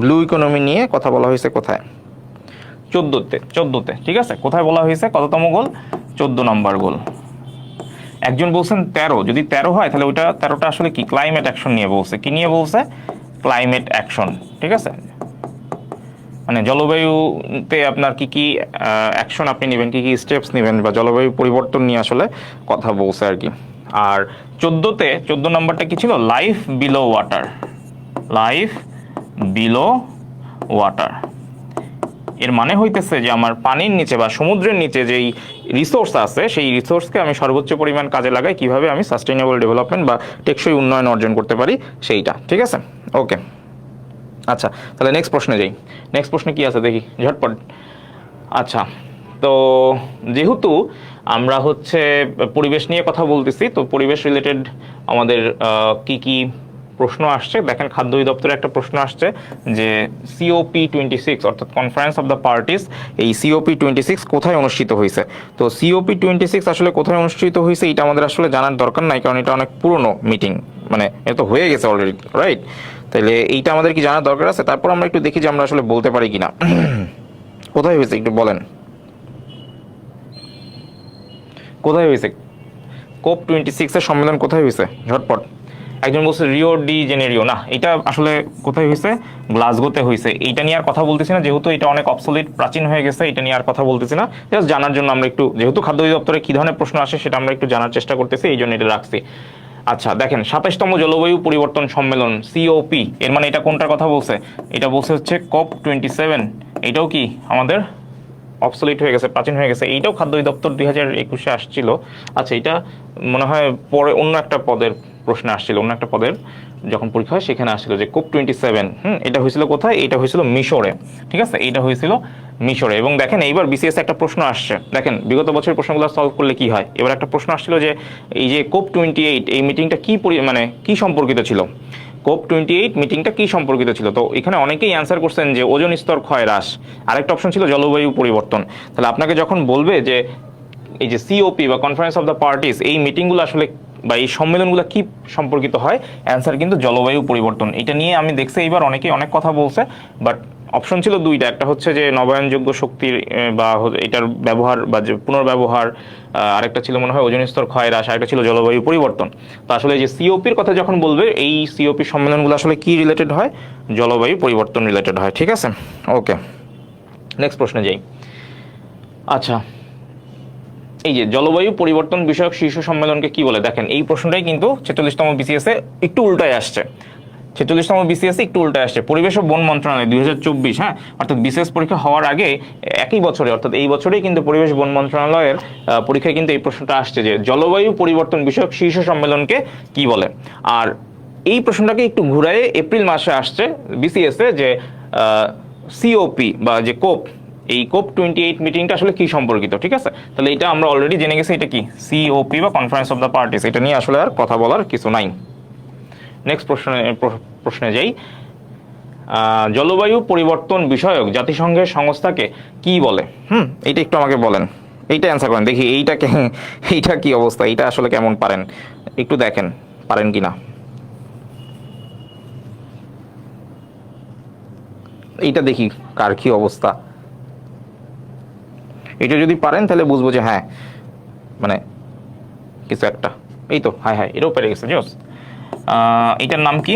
ব্লু ইকোনমি নিয়ে কথা বলা হয়েছে কোথায়? 14তে, ঠিক আছে। কোথায় বলা হয়েছে? কততম গোল? 14 নম্বর গোল। একজন বলছেন 13, যদি 13 হয় তাহলে ওইটা 13টা আসলে কি? ক্লাইমেট অ্যাকশন নিয়ে বলছে। কি নিয়ে বলছে? ক্লাইমেট অ্যাকশন, ঠিক আছে। মানে জলবায়ুতে আপনার কি কি অ্যাকশন আপনি নেবেন, কি কি স্টেপস নেবেন, বা জলবায়ু পরিবর্তন নিয়ে আসলে কথা বলছে আর কি। আর 14 নম্বরটা কি ছিল? Life below water. Life below water এর মানে হইতেছে যে আমার পানির নিচে বা সমুদ্রের নিচে যেই রিসোর্স আছে সেই রিসোর্সকে আমি সর্বোচ্চ পরিমাণ কাজে লাগাই, কিভাবে আমি সাস্টেইনেবল ডেভেলপমেন্ট বা টেকসই উন্নয়ন অর্জন করতে পারি সেইটা, ঠিক আছে। ওকে, আচ্ছা, তাহলে নেক্সট প্রশ্নে যাই। নেক্সট প্রশ্নে কি আছে দেখি ঝটপট। আচ্ছা, তো যেহেতু আমরা হচ্ছে পরিবেশ নিয়ে কথা বলতেছি, তো পরিবেশ রিলেটেড আমাদের কি কি প্রশ্ন আসছে দেখেন। খাদ্য অধিদপ্তরে একটা প্রশ্ন আসছে যে COP26 অর্থাৎ কনফারেন্স অফ দ্য পার্টিস, এই COP26 কোথায় অনুষ্ঠিত হয়েছে? তো COP26 আসলে কোথায় অনুষ্ঠিত হয়েছে এটা আমাদের আসলে জানার দরকার নাই, কারণ এটা অনেক পুরনো মিটিং, মানে এটা তো হয়ে গেছে অলরেডি, রাইট? তাহলে এইটা আমাদের কি জানার দরকার আছে? তারপর আমরা একটু দেখি যে আমরা আসলে বলতে পারি কিনা। কোথায় হয়েছে একটু বলেন, কোথায় হয়েছে? COP26 এর সম্মেলন কোথায় হয়েছে? ঝটপট। একজন বলছে রিও ডি জেনেরিও, না এটা আসলে কোথায় হয়েছে? গ্লাসগোতে হয়েছে। এইটা নিয়ে আর কথা বলতেছি না, যেহেতু এটা অনেক অবসলিট, প্রাচীন হয়ে গেছে, এটা নিয়ে আর কথা বলতেছি না। জাস্ট জানার জন্য আমরা একটু, যেহেতু খাদ্য অধিদপ্তরে কি ধরনের প্রশ্ন আসে সেটা আমরা একটু জানার চেষ্টা করতেছি, এই জন্য এটা রাখছি। আচ্ছা দেখেন, 27তম জলবায়ু পরিবর্তন সম্মেলন COP, এর মানে এটা কোনটার কথা বলছে? এটা বলছে হচ্ছে COP27। এটাও কি আমাদের অবসলিট হয়ে গেছে, প্রাচীন হয়ে গেছে। এইটাও খাদ্য অধিদপ্তর 2021-এ আসছিল। আচ্ছা, এটা মনে হয় পরে অন্য একটা পদের প্রশ্ন আসছিল, অন্য একটা পদের যখন পরীক্ষা হয় সেখানে আসছিল যে COP27, এটা হয়েছিল কোথায়? এটা হয়েছিল মিশরে, ঠিক আছে। এটা হয়েছিল মিশরে। এবং দেখেন এইবার BCS একটা প্রশ্ন আসছে, দেখেন বিগত বছরের প্রশ্নগুলো সলভ করলে কি হয়। এবার একটা প্রশ্ন আসছিল যে এই যে COP28 এই মিটিংটা কি মানে কি সম্পর্কিত ছিল? COP28 মিটিংটা কি সম্পর্কিত ছিল? তো এখানে অনেকেই অ্যান্সার করছেন যে ওজোন স্তর ক্ষয় হ্রাস, আরেকটা অপশন ছিল জলবায়ু পরিবর্তন। তাহলে আপনাকে যখন বলবে যে এই যে COP বা কনফারেন্স অফ দ্য পার্টিস, এই মিটিংগুলো আসলে বা এই সম্মেলনগুলো কি সম্পর্কিত হয়, অ্যান্সার কিন্তু জলবায়ু পরিবর্তন। এটা নিয়ে আমি দেখছি এইবার অনেকেই অনেক কথা বলছে, বাট অপশন ছিল দুইটা, একটা হচ্ছে যে নবায়নযোগ্য শক্তির বা এটার ব্যবহার বা যে পুনর্ব্যবহার, আরেকটা ছিল মনে হয় ওজোন স্তর ক্ষয় হ্রাস, আরেকটা ছিল জলবায়ু পরিবর্তন। তো আসলে যে COP-র কথা যখন বলবে, এই COP সম্মেলনগুলো আসলে কি রিলেটেড হয়? জলবায়ু পরিবর্তন রিলেটেড হয়, ঠিক আছে। ওকে, নেক্সট প্রশ্নে যাই। আচ্ছা, এই যে জলবায়ু পরিবর্তন বিষয়ক শীর্ষ সম্মেলনকে কি বলে? দেখেন এই প্রশ্নটাই কিন্তু 46তম BCS এ একটু উল্টায় আসছে। 46তম BCS একটু উল্টায় আসছে। পরিবেশ ও বন মন্ত্রণালয় 2024, হ্যাঁ, অর্থাৎ BCS পরীক্ষা হওয়ার আগে একই বছরে, অর্থাৎ এই বছরেই কিন্তু পরিবেশ বন মন্ত্রণালয়ের পরীক্ষায় কিন্তু এই প্রশ্নটা আসছে যে জলবায়ু পরিবর্তন বিষয়ক শীর্ষ সম্মেলনকে কি বলে। আর এই প্রশ্নটাকে একটু ঘুরায় এপ্রিল মাসে আসছে BCS এ যে COP বা যে কোপ, এই COP28 মিটিংটা আসলে কি সম্পর্কিত, ঠিক আছে। তাহলে এটা আমরা অলরেডি জেনে গেছি, এটা কি COP বা কনফারেন্স অফ দ্য পার্টিস। এটা নিয়ে আসলে আর কথা বলার কিছু নাই। নেক্সট প্রশ্নে যাই। জলবায়ু পরিবর্তন বিষয়ক জাতিসংঘের সংস্থাকে কি বলে? এইটা একটু আমাকে বলেন, এইটা অ্যান্সার করেন দেখি। এইটা কি অবস্থা, এইটা আসলে কেমন পারেন একটু দেখেন, পারেন কিনা। এইটা দেখি কার কি অবস্থা। এটা যদি পারেন তাহলে বুঝবো যে হ্যাঁ, মানে কিছু একটা। এই তো, হ্যাঁ হ্যাঁ, এটাও পেরে গেছে জোস। এটার নাম কি?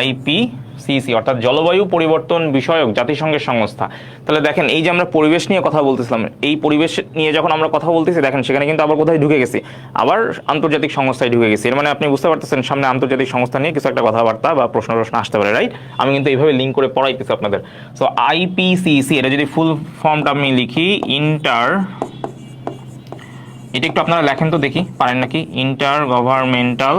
IPCC, অর্থাৎ জলবায়ু পরিবর্তন বিষয়ক জাতিসংঘের সংস্থা। তাহলে দেখেন এই যে আমরা পরিবেশ নিয়ে কথা বলতেছিলাম, এই পরিবেশ নিয়ে যখন আমরা কথা বলতেছি দেখেন সেখানে কিন্তু আবার কোথায় ঢুকে গেছি? আবার আন্তর্জাতিক সংস্থায় ঢুকে গেছি। এর মানে আপনি বুঝতে পারতেছেন সামনে আন্তর্জাতিক সংস্থা নিয়ে কিছু একটা কথাবার্তা বা প্রশ্ন আসতে পারে, রাইট? আমি কিন্তু এইভাবে লিঙ্ক করে পড়াইতেছি আপনাদের। সো IPCC, এটা যদি ফুল ফর্মটা আমি লিখি, এটা একটু আপনারা লেখেন তো দেখি পারেন নাকি। ইন্টার গভর্নমেন্টাল,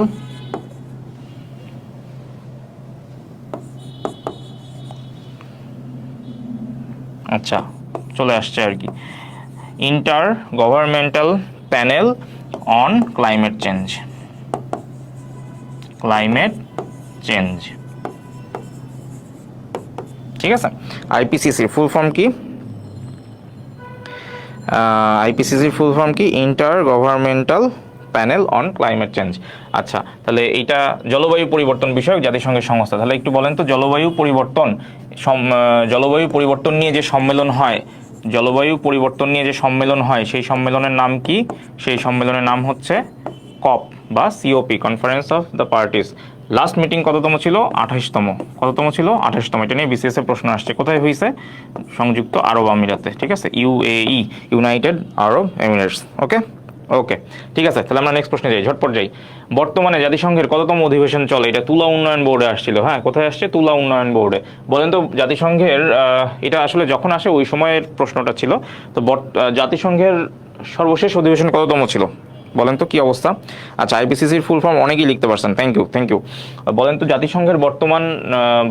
আচ্ছা চলে আসছে আর কি, inter governmental panel on climate change. Climate change, ঠিক আছে। আইপিসিসির ফুল ফর্ম কি? আইপিসিসির ফুল ফর্ম কি? Inter governmental panel on climate change. আচ্ছা, তাহলে এইটা জলবায়ু পরিবর্তন বিষয়ক জাতিসংঘের সংস্থা। তাহলে একটু বলেন তো, জলবায়ু পরিবর্তন নিয়ে যে সম্মেলন হয়, জলবায়ু পরিবর্তন নিয়ে যে সম্মেলন হয় সেই সম্মেলনের নাম কি? সেই সম্মেলনের নাম হচ্ছে কপ বা COP, conference of the parties. Last meeting কততম ছিল? 28তম। কততম ছিল? 28তম। এটা নিয়ে বিসিএস এর প্রশ্ন আসছে। কোথায় হয়েছে? সংযুক্ত আরব আমিরাতে, ঠিক আছে, ইউএই, ইউনাইটেড আরব এমিরেটস। ওকে ওকে, ঠিক আছে। তাহলে আমরা নেক্সট প্রশ্নে যাই, ঝটপট যাই। বর্তমানে জাতিসংঘের কততম অধিবেশন চলে? এটা তুলা উন্নয়ন বোর্ডে আসছিল। হ্যাঁ, কোথায় আসছে? তুলা উন্নয়ন বোর্ডে। বলেন তো জাতিসংঘের, এটা আসলে যখন আসে ওই সময়ের প্রশ্নটা ছিল। তো জাতিসংঘের সর্বশেষ অধিবেশন কততম ছিল? বলেন তো কি অবস্থা? আচ্ছা, আইপিসিসির ফুল ফর্ম অনেকেই লিখতে পারছেন, থ্যাংক ইউ। বলেন তো জাতিসংঘের বর্তমান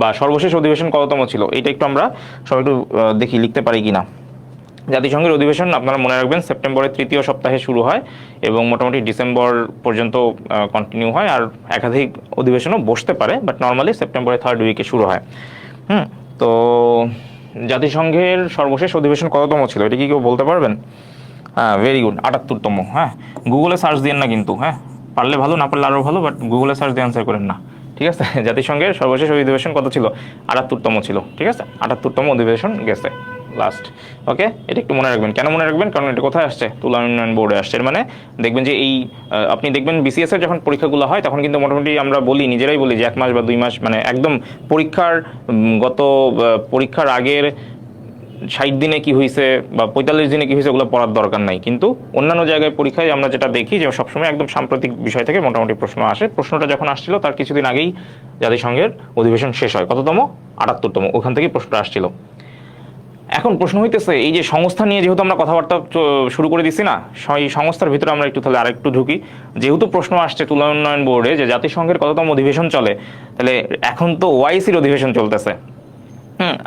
বা সর্বশেষ অধিবেশন কততম ছিল? এটা একটু আমরা সবাই একটু দেখি লিখতে পারি কিনা। জাতিসংঘের অধিবেশন আপনারা মনে রাখবেন সেপ্টেম্বরের তৃতীয় সপ্তাহে শুরু হয় এবং মোটামুটি ডিসেম্বর পর্যন্ত কন্টিনিউ হয়, আর একাধিক অধিবেশনও বসতে পারে, বাট নর্মালি সেপ্টেম্বরের থার্ড উইকে শুরু হয়। তো জাতিসংঘের সর্বশেষ অধিবেশন কততম ছিল? এটা কি কেউ বলতে পারবেন? হ্যাঁ, ভেরি গুড, 78তম। হ্যাঁ, গুগলে সার্চ দিন না কিন্তু, হ্যাঁ, পারলে ভালো, না পারলে আরও ভালো, বাট গুগলে সার্চ দিয়ে অ্যান্সার করেন না, ঠিক আছে। জাতিসংঘের সর্বশেষ অধিবেশন কত ছিল? 78তম ছিল, ঠিক আছে। 78তম অধিবেশন গেছে লাস্ট। ওকে, এটা একটু মনে রাখবেন। কেন মনে রাখবেন? কারণ এটা কোথায় আসছে? তুলা উন্নয়ন বোর্ডে আসছে। মানে দেখবেন যে এই আপনি দেখবেন বিসিএস এর যখন পরীক্ষাগুলো হয় তখন কিন্তু মোটামুটি আমরা বলি, নিজেরাই বলি যে 1 মাস বা 2 মাস, মানে একদম পরীক্ষার পরীক্ষার আগের 60 দিনে কি হয়েছে বা 45 দিনে কি হয়েছে ওগুলো পড়ার দরকার নাই। কিন্তু অন্যান্য জায়গায় পরীক্ষায় আমরা যেটা দেখি যে সবসময় একদম সাম্প্রতিক বিষয় থেকে মোটামুটি প্রশ্ন আসে। প্রশ্নটা যখন আসছিল তার কিছুদিন আগেই জাতিসংঘের অধিবেশন শেষ হয়। কততম? 78তম। ওখান থেকেই প্রশ্নটা আসছিল। এখন প্রশ্ন হইতেছে, এই যে সংস্থা নিয়ে যেহেতু আমরা কথাবার্তা শুরু করে দিছি না, সেই সংস্থার ভিতরে আমরা একটু তাহলে আরেকটু ঢুকি। যেহেতু প্রশ্ন আসছে তুলা উন্নয়ন বোর্ডে যে জাতিসংঘের কততম অধিবেশন চলে, তাহলে এখন তো ওআইসির অধিবেশন চলতেছে।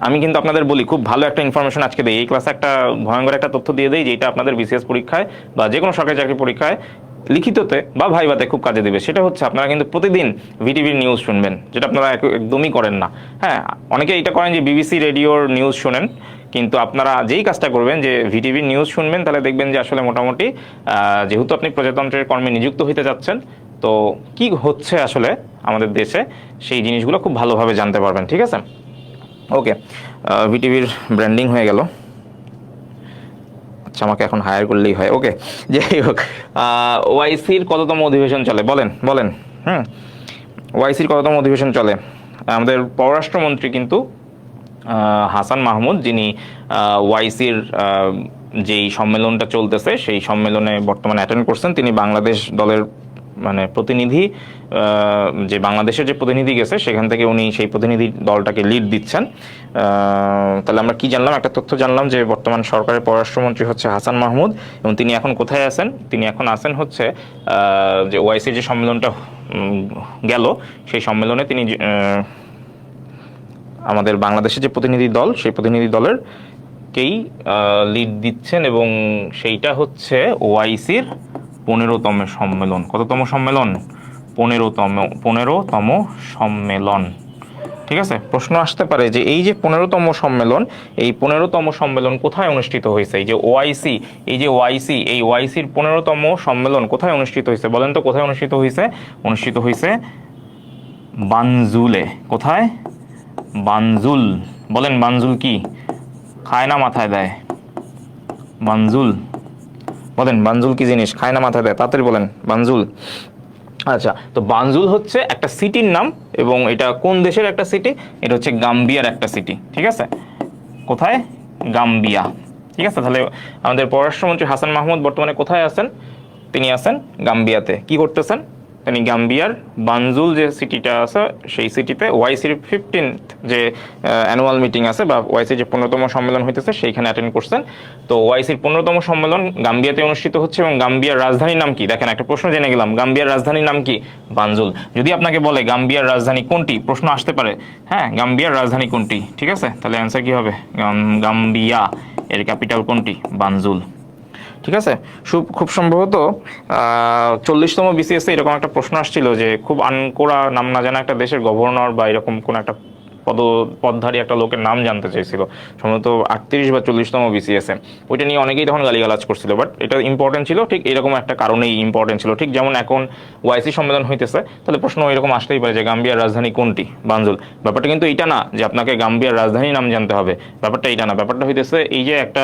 আমি কিন্তু আপনাদের বলি, খুব ভালো একটা ইনফরমেশন আজকে দেই। এই ক্লাসে একটা ভয়ঙ্কর একটা তথ্য দিয়ে দেই, যেটা আপনাদের বিসিএস পরীক্ষায় বা যে কোনো সরকারি চাকরি পরীক্ষায় লিখিততে বা ভাইভাতে খুব কাজে দেবে। সেটা হচ্ছে আপনারা কিন্তু প্রতিদিন ভিটিভির নিউজ শুনবেন, যেটা আপনারা একদমই করেন না। হ্যাঁ, অনেকে এটা করেন যে বিবিসি রেডিওর নিউজ শোনেন, কিন্তু আপনারা যেই কাজটা করবেন যে ভিটিভির নিউজ শুনবেন, তাহলে দেখবেন যে আসলে মোটামুটি যেহেতু আপনি প্রজাতন্ত্রের কর্মে নিযুক্ত হইতে যাচ্ছেন, তো কি হচ্ছে আসলে আমাদের দেশে সেই জিনিসগুলো খুব ভালোভাবে জানতে পারবেন, ঠিক আছে। ওকে, ভিটিভির ব্র্যান্ডিং হয়ে গেল। আচ্ছা, আমাকে এখন হায়ার করলেই হয়। ওকে, যাই হোক, ওআইসির কততম অধিবেশন চলে? বলেন। ওআইসির কততম অধিবেশন চলে? আমাদের পররাষ্ট্রমন্ত্রী কিন্তু হাসান মাহমুদ, যিনি ওআইসির যেই সম্মেলনটা চলতেছে সেই সম্মেলনে বর্তমানে অ্যাটেন্ড করছেন। তিনি বাংলাদেশ দলের মানে প্রতিনিধি, যে বাংলাদেশের যে প্রতিনিধি গেছে সেখান থেকে উনি সেই প্রতিনিধি দলটাকে লিড দিচ্ছেন। তাহলে আমরা কি জানলাম? একটা তথ্য জানলাম যে বর্তমান সরকারের পররাষ্ট্রমন্ত্রী হচ্ছে হাসান মাহমুদ, এবং তিনি এখন কোথায় আছেন? তিনি এখন আছেন হচ্ছে যে ওআইসির যে সম্মেলনটা গেল সেই সম্মেলনে তিনি আমাদের বাংলাদেশের যে প্রতিনিধি দল, সেই প্রতিনিধি দলের কেই লিড দিচ্ছেন, এবং সেইটা হচ্ছে ওআইসির 15তম সম্মেলন। কততম সম্মেলন? 15তম সম্মেলন, ঠিক আছে। প্রশ্ন আসতে পারে যে এই যে 15তম সম্মেলন, এই 15তম সম্মেলন কোথায় অনুষ্ঠিত হয়েছে? এই যে ওআইসি, এই ওআইসির 15তম সম্মেলন কোথায় অনুষ্ঠিত হয়েছে? বলেন তো কোথায় অনুষ্ঠিত হয়েছে? অনুষ্ঠিত হয়েছে বানজুলে। কোথায়? বানজুল। বলেন বানজুল কি? খায় না মাথায় দেয়? বানজুল, বলেন বানজুল কি জিনিস? খায় না মাথায় দেয়? তাড়াতাড়ি বলেন বানজুল। আচ্ছা, তো বানজুল হচ্ছে একটা সিটির নাম, এবং এটা কোন দেশের একটা সিটি? এটা হচ্ছে গাম্বিয়ার একটা সিটি, ঠিক আছে। কোথায়? গাম্বিয়া, ঠিক আছে। তাহলে আমাদের পররাষ্ট্রমন্ত্রী হাসান মাহমুদ বর্তমানে কোথায় আছেন? তিনি আছেন গাম্বিয়াতে। কি করতেছেন? তেমনি গাম্বিয়ার বানজুল যে সিটিটা আছে সেই সিটিতে ওয়াইসির 15th যে অ্যানুয়াল মিটিং আছে বা ওয়াইসির যে 15তম সম্মেলন হইতেছে সেইখানে অ্যাটেন্ড করছেন। তো ওয়াইসির 15তম সম্মেলন গাম্বিয়াতে অনুষ্ঠিত হচ্ছে এবং গাম্বিয়ার রাজধানীর নাম কি? দেখেন একটা প্রশ্ন জেনে গেলাম, গাম্বিয়ার রাজধানীর নাম কি? বানজুল। যদি আপনাকে বলে গাম্বিয়ার রাজধানী কোনটি, প্রশ্ন আসতে পারে, হ্যাঁ গাম্বিয়ার রাজধানী কোনটি, ঠিক আছে, তাহলে অ্যান্সার কি হবে? গাম্বিয়া এর ক্যাপিটাল কোনটি? বানজুল। ঠিক আছে, খুব সম্ভবত 40তম বিসিএস এরকম একটা প্রশ্ন আসছিল যে খুব আনকোরা নাম না জানা একটা দেশের গভর্নর বা এরকম কোন একটা পদধারী একটা লোকের নাম জানতে চাইছিল, সম্ভবত 38 বা 40তম বিসিএস এ। ওইটা নিয়ে অনেকেই তখন গালিগালাজ করছিল, বাট এটা ইম্পর্টেন্ট ছিল, ঠিক এরকম একটা কারণেই ইম্পর্টেন্ট ছিল। ঠিক যেমন এখন ওয়াইসি সম্মেলন হইতেছে, তাহলে প্রশ্ন এরকম আসতেই পারে যে গাম্বিয়ার রাজধানী কোনটি? বানজুল। ব্যাপারটা কিন্তু এটা না যে আপনাকে গাম্বিয়ার রাজধানীর নাম জানতে হবে, ব্যাপারটা এটা না। ব্যাপারটা হইতেছে এই যে একটা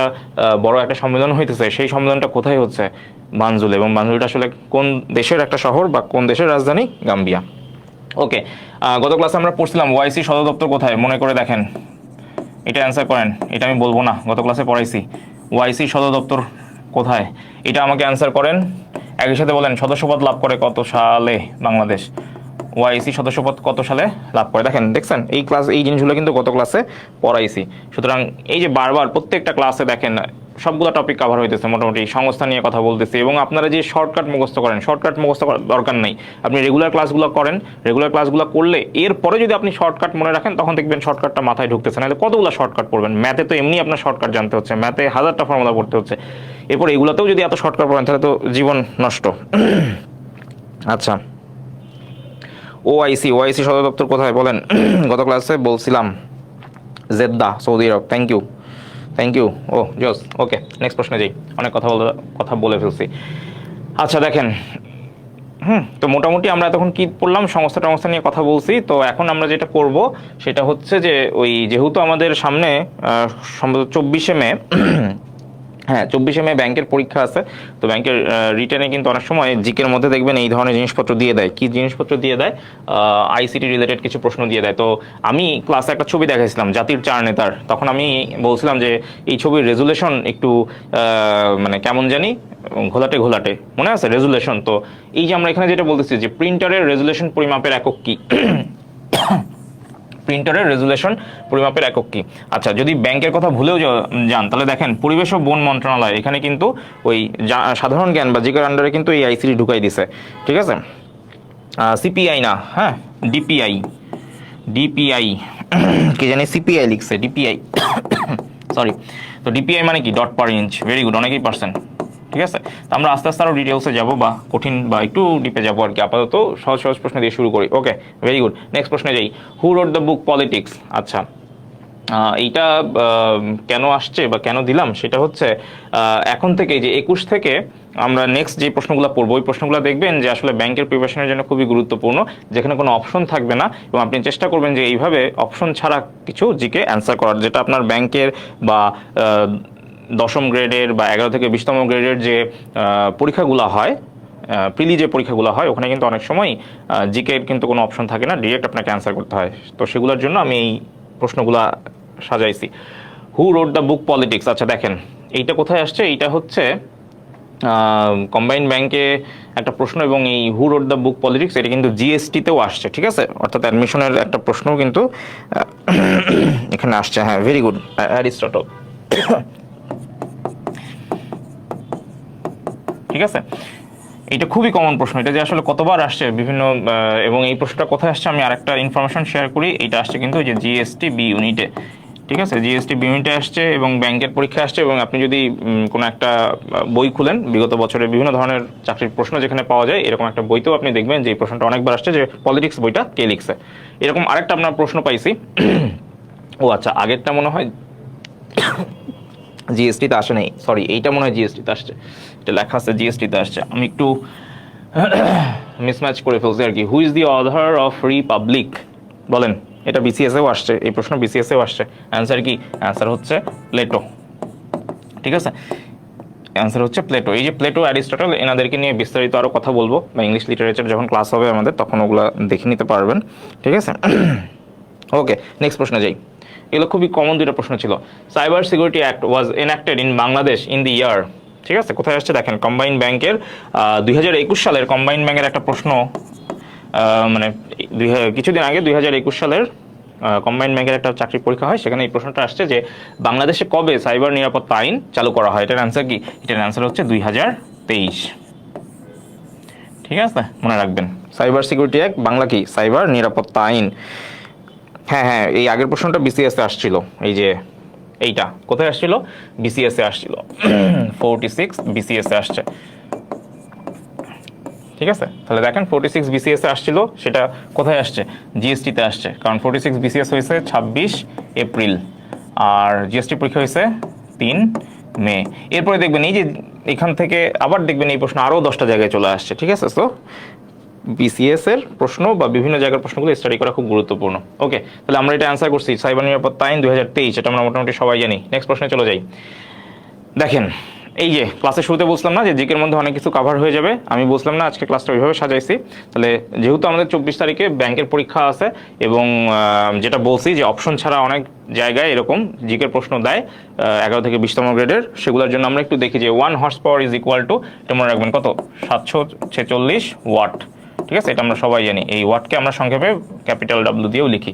বড় একটা সম্মেলন হইতেছে, সেই সম্মেলনটা কোথায় হচ্ছে? বানজুল। এবং বানজুলটা আসলে কোন দেশের একটা শহর বা কোন দেশের রাজধানী? গাম্বিয়া। ওকে, গত ক্লাসে আমরা পড়ছিলাম ওয়াইসি সদর দপ্তর কোথায়, মনে করে দেখেন, এটা অ্যান্সার করেন। এটা আমি বলবো না, গত ক্লাসে পড়াইছি। ওয়াইসি সদর দপ্তর কোথায়, এটা আমাকে অ্যান্সার করেন। একই সাথে বলেন সদস্যপদ লাভ করে কত সালে বাংলাদেশ? ওয়াইসি সদস্যপদ কত সালে লাভ করে? দেখেন, দেখছেন এই জিনিসগুলো কিন্তু গত ক্লাসে পড়াইছি। সুতরাং এই যে বারবার প্রত্যেকটা ক্লাসে দেখেন সবগুলো টপিক কভার হইতেছে, মোটামুটি সংস্থা নিয়ে কথা বলতেছি। এবং আপনারা যে শর্টকাট মুখস্থ করেন, শর্টকাট মুখস্থ করার দরকার নেই, আপনি রেগুলার ক্লাসগুলো করেন। রেগুলার ক্লাসগুলো করলে এরপরে যদি আপনি শর্টকাট মনে রাখেন, তখন দেখবেন শর্টকাটটা মাথায় ঢুকতেছে। নাহলে কতগুলো শর্টকাট পড়বেন? ম্যাথে তো এমনি আপনার শর্টকাট জানতে হচ্ছে, ম্যাথে 1000টা ফর্মুলা পড়তে হচ্ছে, এরপর এগুলোতেও যদি এত শর্টকাট পড়েন তাহলে তো জীবন নষ্ট। আচ্ছা, ওআইসি সদর দপ্তর কোথায় বলেন? গত ক্লাসে বলছিলাম Jeddah, Saudi Arab. Thank you. ও জোস। ওকে, নেক্সট প্রশ্নে যাই, অনেক কথা বলে ফেলছি। আচ্ছা দেখেন, তো মোটামুটি আমরা তখন কি পড়লাম, সংস্থা নিয়ে কথা বলছি। তো এখন আমরা যেটা করব সেটা হচ্ছে যে ওই যেহেতু আমাদের সামনে সম্ভবত 24শে মে, হ্যাঁ 24শে মে ব্যাংকের পরীক্ষা আছে। তো ব্যাংকের রিটার্নে কিন্তু অনেক সময় জিকের মধ্যে দেখবেন এই ধরনের জিনিসপত্র দিয়ে দেয়। কি জিনিসপত্র দিয়ে দেয়? আইসিটি রিলেটেড কিছু প্রশ্ন দিয়ে দেয়। তো আমি ক্লাসে একটা ছবি দেখাইছিলাম জাতির 4 নেতার, তখন আমি বলছিলাম যে এই ছবির রেজুলেশন একটু মানে কেমন জানি ঘোলাটে, মনে আছে রেজুলেশন? তো এই যে আমরা এখানে যেটা বলতেছি যে প্রিন্টারের রেজুলেশন পরিমাপের একক কি? প্রিন্টারের রেজুলেশন পরিমাপের একক কি? আচ্ছা, যদি ব্যাংকের কথা ভুলেও যান তাহলে দেখেন পরিবেশ ও বন মন্ত্রণালয় এখানে কিন্তু ওই সাধারণ জ্ঞান বা জিকের আন্ডারে কিন্তু এই আইসিটি ঢুকাই দিছে, ঠিক আছে? সিপিআই না, হ্যাঁ ডিপিআই কি জানি সিপিআই লিখছে, ডিপিআই সরি। তো ডিপিআই মানে কি? ডট পার ইঞ্চ। ভেরি গুড, অনেকেই পারছেন, ঠিক আছে? তো আমরা আস্তে আস্তে আরও ডিটেলসে যাবো বা কঠিন বা একটু ডিপে যাবো আর কি। আপাতত সহজ প্রশ্ন দিয়ে শুরু করি। ওকে, ভেরি গুড, নেক্সট প্রশ্নে যাই। হু রোট দ্য বুক পলিটিক্স? আচ্ছা, এইটা কেন আসছে বা কেন দিলাম সেটা হচ্ছে এখন থেকে যে 21 থেকে আমরা নেক্সট যে প্রশ্নগুলো পড়বো, ওই প্রশ্নগুলো দেখবেন যে আসলে ব্যাংকের প্রিপারেশনের জন্য খুবই গুরুত্বপূর্ণ, যেখানে কোনো অপশন থাকবে না এবং আপনি চেষ্টা করবেন যে এইভাবে অপশন ছাড়া কিছু জিকে অ্যান্সার করার, যেটা আপনার ব্যাংকের বা 10ম গ্রেডের বা 11 থেকে 20তম গ্রেডের যে পরীক্ষাগুলো হয়, প্রিলি যে পরীক্ষাগুলো হয়, ওখানে কিন্তু অনেক সময় জিকের কিন্তু কোনো অপশন থাকে না, ডিরেক্ট আপনাকে অ্যান্সার করতে হয়। তো সেগুলোর জন্য আমি এই প্রশ্নগুলো সাজাইছি। হু রোট দ্য বুক পলিটিক্স? আচ্ছা দেখেন, এইটা কোথায় আসছে? এইটা হচ্ছে কম্বাইন্ড ব্যাংকে একটা প্রশ্ন, এবং এই হু রোট দ্য বুক পলিটিক্স এটা কিন্তু জিএসটিতেও আসছে, ঠিক আছে? অর্থাৎ অ্যাডমিশনের একটা প্রশ্নও কিন্তু এখানে আসছে। হ্যাঁ, ভেরি গুড, অ্যারিস্টটল, ঠিক আছে? এটা খুবই কমন প্রশ্ন, এটা যে আসলে কতবার আসছে বিভিন্ন, এবং এই প্রশ্নটা কোথায় আসছে আমি আরেকটা ইনফরমেশন শেয়ার করি। এটা আসছে কিন্তু যে জিএসটি বি ইউনিটে, ঠিক আছে? জিএসটি বি ইউনিটে আসছে এবং ব্যাংকের পরীক্ষা আসছে। এবং আপনি যদি কোনো একটা বই খুলেন, বিগত বছরের বিভিন্ন ধরনের চাকরির প্রশ্ন যেখানে পাওয়া যায়, এরকম একটা বইতেও আপনি দেখবেন যে এই প্রশ্নটা অনেকবার আসছে যে পলিটিক্স বইটা কে লিখছে। এরকম আরেকটা আপনার প্রশ্ন পাইছি। ও আচ্ছা, আগেরটা মনে হয় জিএসটিতে আসে নাই, সরি, এইটা মনে হয় জিএসটিতে আসছে, এটা লেখা আছে জিএসটিতে আসছে, আমি একটু মিসম্যাচ করে ফেলছি আর কি। Who is the author of Republic? বলেন, এটা বিসিএসেও আসছে, এই প্রশ্ন বিসিএসেও আসছে। অ্যান্সার কি? অ্যান্সার হচ্ছে প্লেটো, ঠিক আছে? অ্যান্সার হচ্ছে প্লেটো। এই যে প্লেটো, অ্যারিস্টটল, এনাদেরকে নিয়ে বিস্তারিত আরও কথা বলবো, বা ইংলিশ লিটারেচার যখন ক্লাস হবে আমাদের তখন ওগুলো দেখে নিতে পারবেন, ঠিক আছে? ওকে, নেক্সট প্রশ্নে যাই। এগুলো খুবই কমন দুটো প্রশ্ন ছিল। Cyber security act was enacted in Bangladesh in the year? ঠিক আছে, কোথায় আসছে দেখেন, কম্বাইন্ড ব্যাংকের 2021 সালের কম্বাইন্ড ব্যাংকের একটা প্রশ্ন, মানে কিছুদিন আগে 2021 সালের কম্বাইন্ড ব্যাংকের একটা চাকরি পরীক্ষা হয়, সেখানে এই প্রশ্নটা আসছে যে বাংলাদেশে কবে সাইবার নিরাপত্তা আইন চালু করা হয়। এটার অ্যান্সার কি? এটার অ্যান্সার হচ্ছে 2023। ঠিক আছে, মনে রাখবেন, সাইবার সিকিউরিটি অ্যাক্ট, বাংলা কি সাইবার নিরাপত্তা আইন। হ্যাঁ হ্যাঁ, এই আগের প্রশ্নটা বিসিএস এ আসছিল, এই যে এইটা কোথায় আসছিল? বিসিএস এ আসছিল, 46 বিসিএস এ আসছে। ঠিক আছে, তাহলে দেখেন 46 বিসিএস এ আসছিল, সেটা কোথায় আসছে? জিএসটিতে আসছে, কারণ 46 বিসিএস হয়েছে 26 এপ্রিল আর জিএসটি পরীক্ষা হয়েছে 3 মে। এরপরে দেখবেন এই যে এখান থেকে আবার দেখবেন এই প্রশ্ন আরও 10টা জায়গায় চলে আসছে। ঠিক আছে, তো বিসিএস এর প্রশ্ন বা বিভিন্ন জায়গার প্রশ্নগুলো স্টাডি করা খুব গুরুত্বপূর্ণ। ওকে, তাহলে আমরা এটা অ্যান্সার করছি সাইবার নিরাপত্তা আইন 2023, এটা আমরা মোটামুটি সবাই জানি। নেক্সট প্রশ্নে চলে যাই। দেখেন, এই যে ক্লাসের শুরুতে বলছিলাম না যে জিকের মধ্যে অনেক কিছু কভার হয়ে যাবে, আমি বলছিলাম না আজকে ক্লাসটা ওইভাবে সাজাইছি। তাহলে যেহেতু আমাদের 24 তারিখে ব্যাংকের পরীক্ষা আছে এবং যেটা বলছি যে অপশন ছাড়া অনেক জায়গায় এরকম জিকের প্রশ্ন দেয় 11 থেকে 20তম গ্রেডের, সেগুলোর জন্য আমরা একটু দেখি যে 1 horse power is equal to, এটা মনে রাখবেন কত? 746 ওয়াট। ঠিক আছে, এটা আমরা সবাই জানি। এই ওয়াটকে আমরা সংক্ষেপে ক্যাপিটাল ডাব্লিউ দিয়েও লিখি।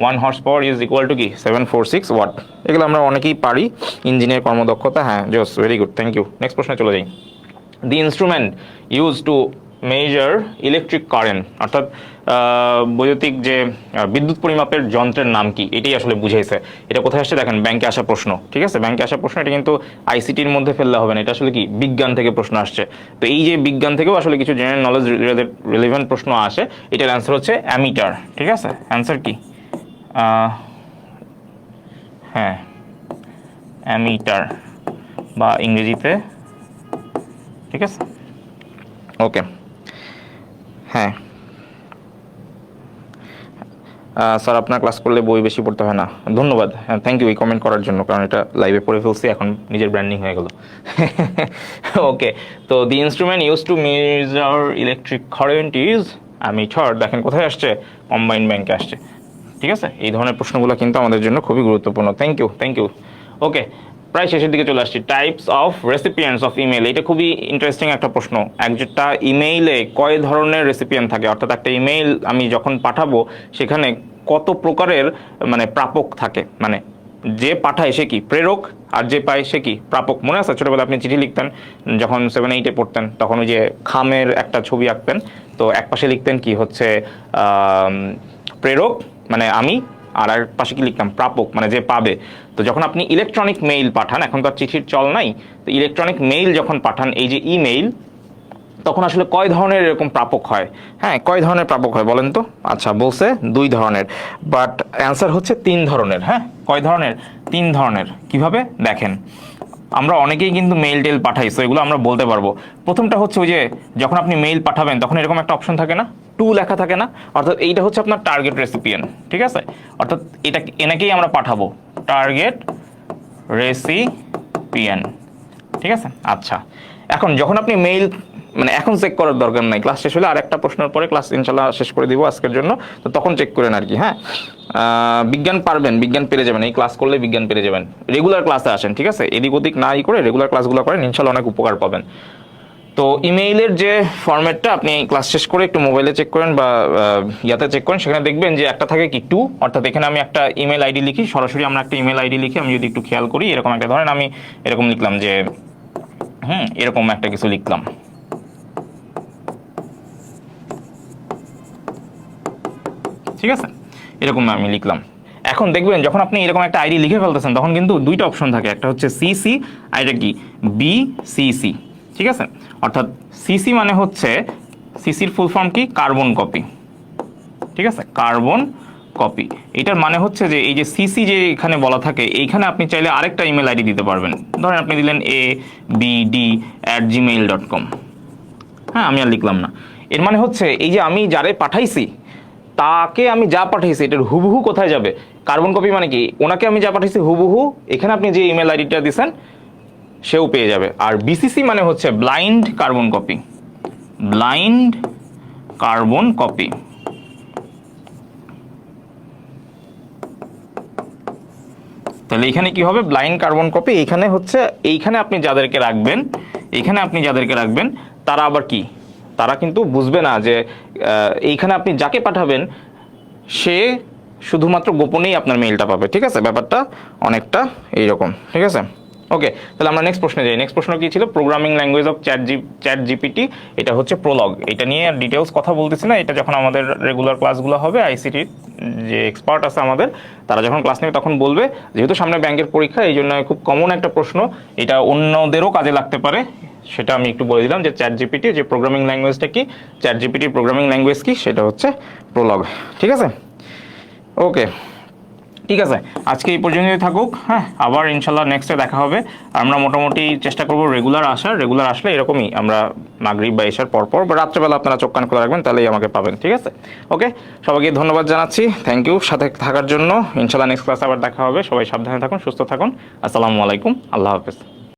1 horse power is equal to কি? 746 ওয়াট। এগুলো আমরা অনেকেই পারি, ইঞ্জিনের কর্মদক্ষতা। হ্যাঁ, জোস, very good, thank you. Next প্রশ্নে চলে যাই। The instrument use to measure electric current, অর্থাৎ বৈদ্যুতিক যে বিদ্যুৎ পরিমাপের যন্ত্রের নাম কি, এটাই আসলে বুঝাইছে। এটা কোথায় আসছে দেখেন, ব্যাংকে আসা প্রশ্ন। ঠিক আছে, ব্যাংকে আসা প্রশ্ন, এটা কিন্তু আইসিটির মধ্যে ফেললে হবে না, এটা আসলে কি বিজ্ঞান থেকে প্রশ্ন আসছে। তো এই যে বিজ্ঞান থেকেও আসলে কিছু জেনারেল নলেজ রিলেভেন্ট প্রশ্ন আসে। এটার অ্যান্সার হচ্ছে অ্যামিটার। ঠিক আছে, অ্যান্সার কি? হ্যাঁ, অ্যামিটার বা ইংরেজিতে। ঠিক আছে, ওকে। হ্যাঁ স্যার, আপনার ক্লাস করলে বই বেশি পড়তে হয় না। ধন্যবাদ, হ্যাঁ থ্যাংক ইউ এই কমেন্ট করার জন্য, কারণ এটা লাইভে পড়ে ফেলছি, এখন নিজের ব্র্যান্ডিং হয়ে গেল। ওকে, তো the instrument use to measure electric current is ammeter. দেখেন কোথায় আসছে? কম্বাইন্ড ব্যাংকে আসছে। ঠিক আছে, এই ধরনের প্রশ্নগুলো কিন্তু আমাদের জন্য খুবই গুরুত্বপূর্ণ। Thank you, thank you. Okay, প্রায় শেষের দিকে চলে আসছি। Types of recipients of email, এটা খুবই ইন্টারেস্টিং একটা প্রশ্ন। একটা ইমেইলে কয় ধরনের রেসিপিয়েন্ট থাকে, অর্থাৎ একটা ইমেইল আমি যখন পাঠাবো সেখানে কত প্রকারের মানে প্রাপক থাকে, মানে যে পাঠায় সে কি প্রেরক, আর যে পায় সে কি প্রাপক। মনে আছে ছোটবেলায় আপনি চিঠি লিখতেন যখন 7-8-এ পড়তেন, তখন ওই যে খামের একটা ছবি আঁকতেন, তো এক পাশে লিখতেন কি হচ্ছে প্রেরক মানে আমি, আর এক পাশে কি লিখতাম? প্রাপক মানে যে পাবে। তো যখন আপনি ইলেকট্রনিক মেইল পাঠান, এখন তো আর চিঠির চল নাই, তো ইলেকট্রনিক মেইল যখন পাঠান, এই যে ইমেইল, তখন আসলে কয় ধরনের এরকম প্রাপক হয়? হ্যাঁ, কয় ধরনের প্রাপক হয় বলেন তো? আচ্ছা, বলছে 2 ধরনের, বাট অ্যান্সার হচ্ছে 3 ধরনের। হ্যাঁ, কয় ধরনের? 3 ধরনের। কিভাবে দেখেন, আমরা অনেকেই কিন্তু মেইল টেল পাঠাই, সো এগুলো আমরা বলতে পারবো। প্রথমটা হচ্ছে ওই যে যখন আপনি মেইল পাঠাবেন তখন এরকম একটা অপশন থাকে না, টু লেখা থাকে না, অর্থাৎ এইটা হচ্ছে আপনার টার্গেট রেসিপিয়েন্ট। ঠিক আছে, অর্থাৎ এটা এনাকেই আমরা পাঠাবো, টার্গেট রেসিপিয়েন্ট। ঠিক আছে, আচ্ছা, এখন যখন আপনি মেইল, মানে এখন চেক করার দরকার নাই, ক্লাস শেষ হলে আর একটা প্রশ্নের পরে ক্লাস ইনশাল্লাহ শেষ করে দিব আজকের জন্য, তো তখন চেক করেন আর কি। হ্যাঁ, বিজ্ঞান পারবেন, বিজ্ঞান পেরে যাবেন, এই ক্লাস করলে বিজ্ঞান পেরে যাবেন। রেগুলার ক্লাসে আসেন, ঠিক আছে, এদিক ওদিক না করে রেগুলার ক্লাসগুলো করেন, ইনশাল্লাহ অনেক উপকার পাবেন। তো ইমেইলের যে ফরম্যাটটা আপনি ক্লাস শেষ করে একটু মোবাইলে চেক করেন বা ইয়াতে চেক করেন, সেখানে দেখবেন যে একটা থাকে কি টু, অর্থাৎ এখানে আমি একটা ইমেল আইডি লিখি, সরাসরি আমরা একটা ইমেল আইডি লিখি, আমি যদি একটু খেয়াল করি এরকম একটা, ধরেন আমি এরকম লিখলাম যে এরকম একটা কিছু লিখলাম, ঠিক আছে, এরকম আমি লিখলাম। এখন দেখবেন যখন আপনি এরকম একটা আইডি লিখে ফেলতেছেন তখন কিন্তু 2টা অপশন থাকে, একটা হচ্ছে সিসি আর এটা কি বিসিসি। ঠিক আছে, অর্থাৎ সিসি মানে হচ্ছে, সিসির ফুল ফর্ম কি? Carbon copy. ঠিক আছে, কার্বন কপি। এটার মানে হচ্ছে যে এই যে সিসি যে এখানে বলা থাকে, এইখানে আপনি চাইলে আরেকটা ইমেল আইডি দিতে পারবেন। ধরেন আপনি দিলেন abd@gmail.com। হ্যাঁ, আমি আর লিখলাম না। এর মানে হচ্ছে এই যে আমি যারে পাঠাইছি তাকে আমি যা পাঠাইছি এটার হুবহু কোথায় যাবে? কার্বন কপি মানে কি? ওনাকে আমি যা পাঠাইছি হুবহু এখানে আপনি যে ইমেল আইডিটা দিচ্ছেন সেও পেয়ে যাবে। আর বিসিসি মানে হচ্ছে blind carbon copy, blind carbon copy. তাহলে এখানে কি হবে? Blind carbon copy. এইখানে হচ্ছে, এইখানে আপনি যাদেরকে রাখবেন এইখানে আপনি যাদেরকে রাখবেন তারা আবার কি, তারা কিন্তু বুঝবে না যে এইখানে আপনি যাকে পাঠাবেন সে শুধুমাত্র গোপনেই আপনার মেইলটা পাবে। ঠিক আছে, ব্যাপারটা অনেকটা এইরকম। ঠিক আছে, ওকে, তাহলে আমরা নেক্সট প্রশ্নে যাই। নেক্সট প্রশ্ন কি ছিল? Programming language of chat GPT, এটা হচ্ছে প্রোলগ। এটা নিয়ে ডিটেলস কথা বলতেছি না, এটা যখন আমাদের রেগুলার ক্লাসগুলো হবে, আইসিটির যে এক্সপার্ট আছে আমাদের, তারা যখন ক্লাস নেবে তখন বলবে। যেহেতু সামনে ব্যাংকের পরীক্ষা, এই জন্য খুব কমন একটা প্রশ্ন, এটা অন্যদেরও কাজে লাগতে পারে, সেটা আমি একটু বলে দিলাম যে চ্যাট জিপিটি যে প্রোগ্রামিং ল্যাঙ্গুয়েজটা কি, চ্যাট জিপিটির প্রোগ্রামিং ল্যাঙ্গুয়েজ কি, সেটা হচ্ছে প্রোলগ। ঠিক আছে, ওকে, ঠিক আছে, আজকে এই পর্যন্তই থাকুক। হ্যাঁ, আবার ইনশাল্লাহ নেক্সটে দেখা হবে। আমরা মোটামুটি চেষ্টা করব রেগুলার আসার, রেগুলার আসলে এরকমই আমরা মাগরিব বা এশার পরপর বা রাত্রেবেলা আপনারা চোখ কান খোলা রাখবেন, তাহলেই আমাকে পাবেন। ঠিক আছে, ওকে, সবাইকে ধন্যবাদ জানাচ্ছি, থ্যাংক ইউ সাথে থাকার জন্য। ইনশাল্লাহ নেক্সট ক্লাসে আবার দেখা হবে। সবাই সাবধানে থাকুন, সুস্থ থাকুন। আসসালামু আলাইকুম, আল্লাহ হাফেজ।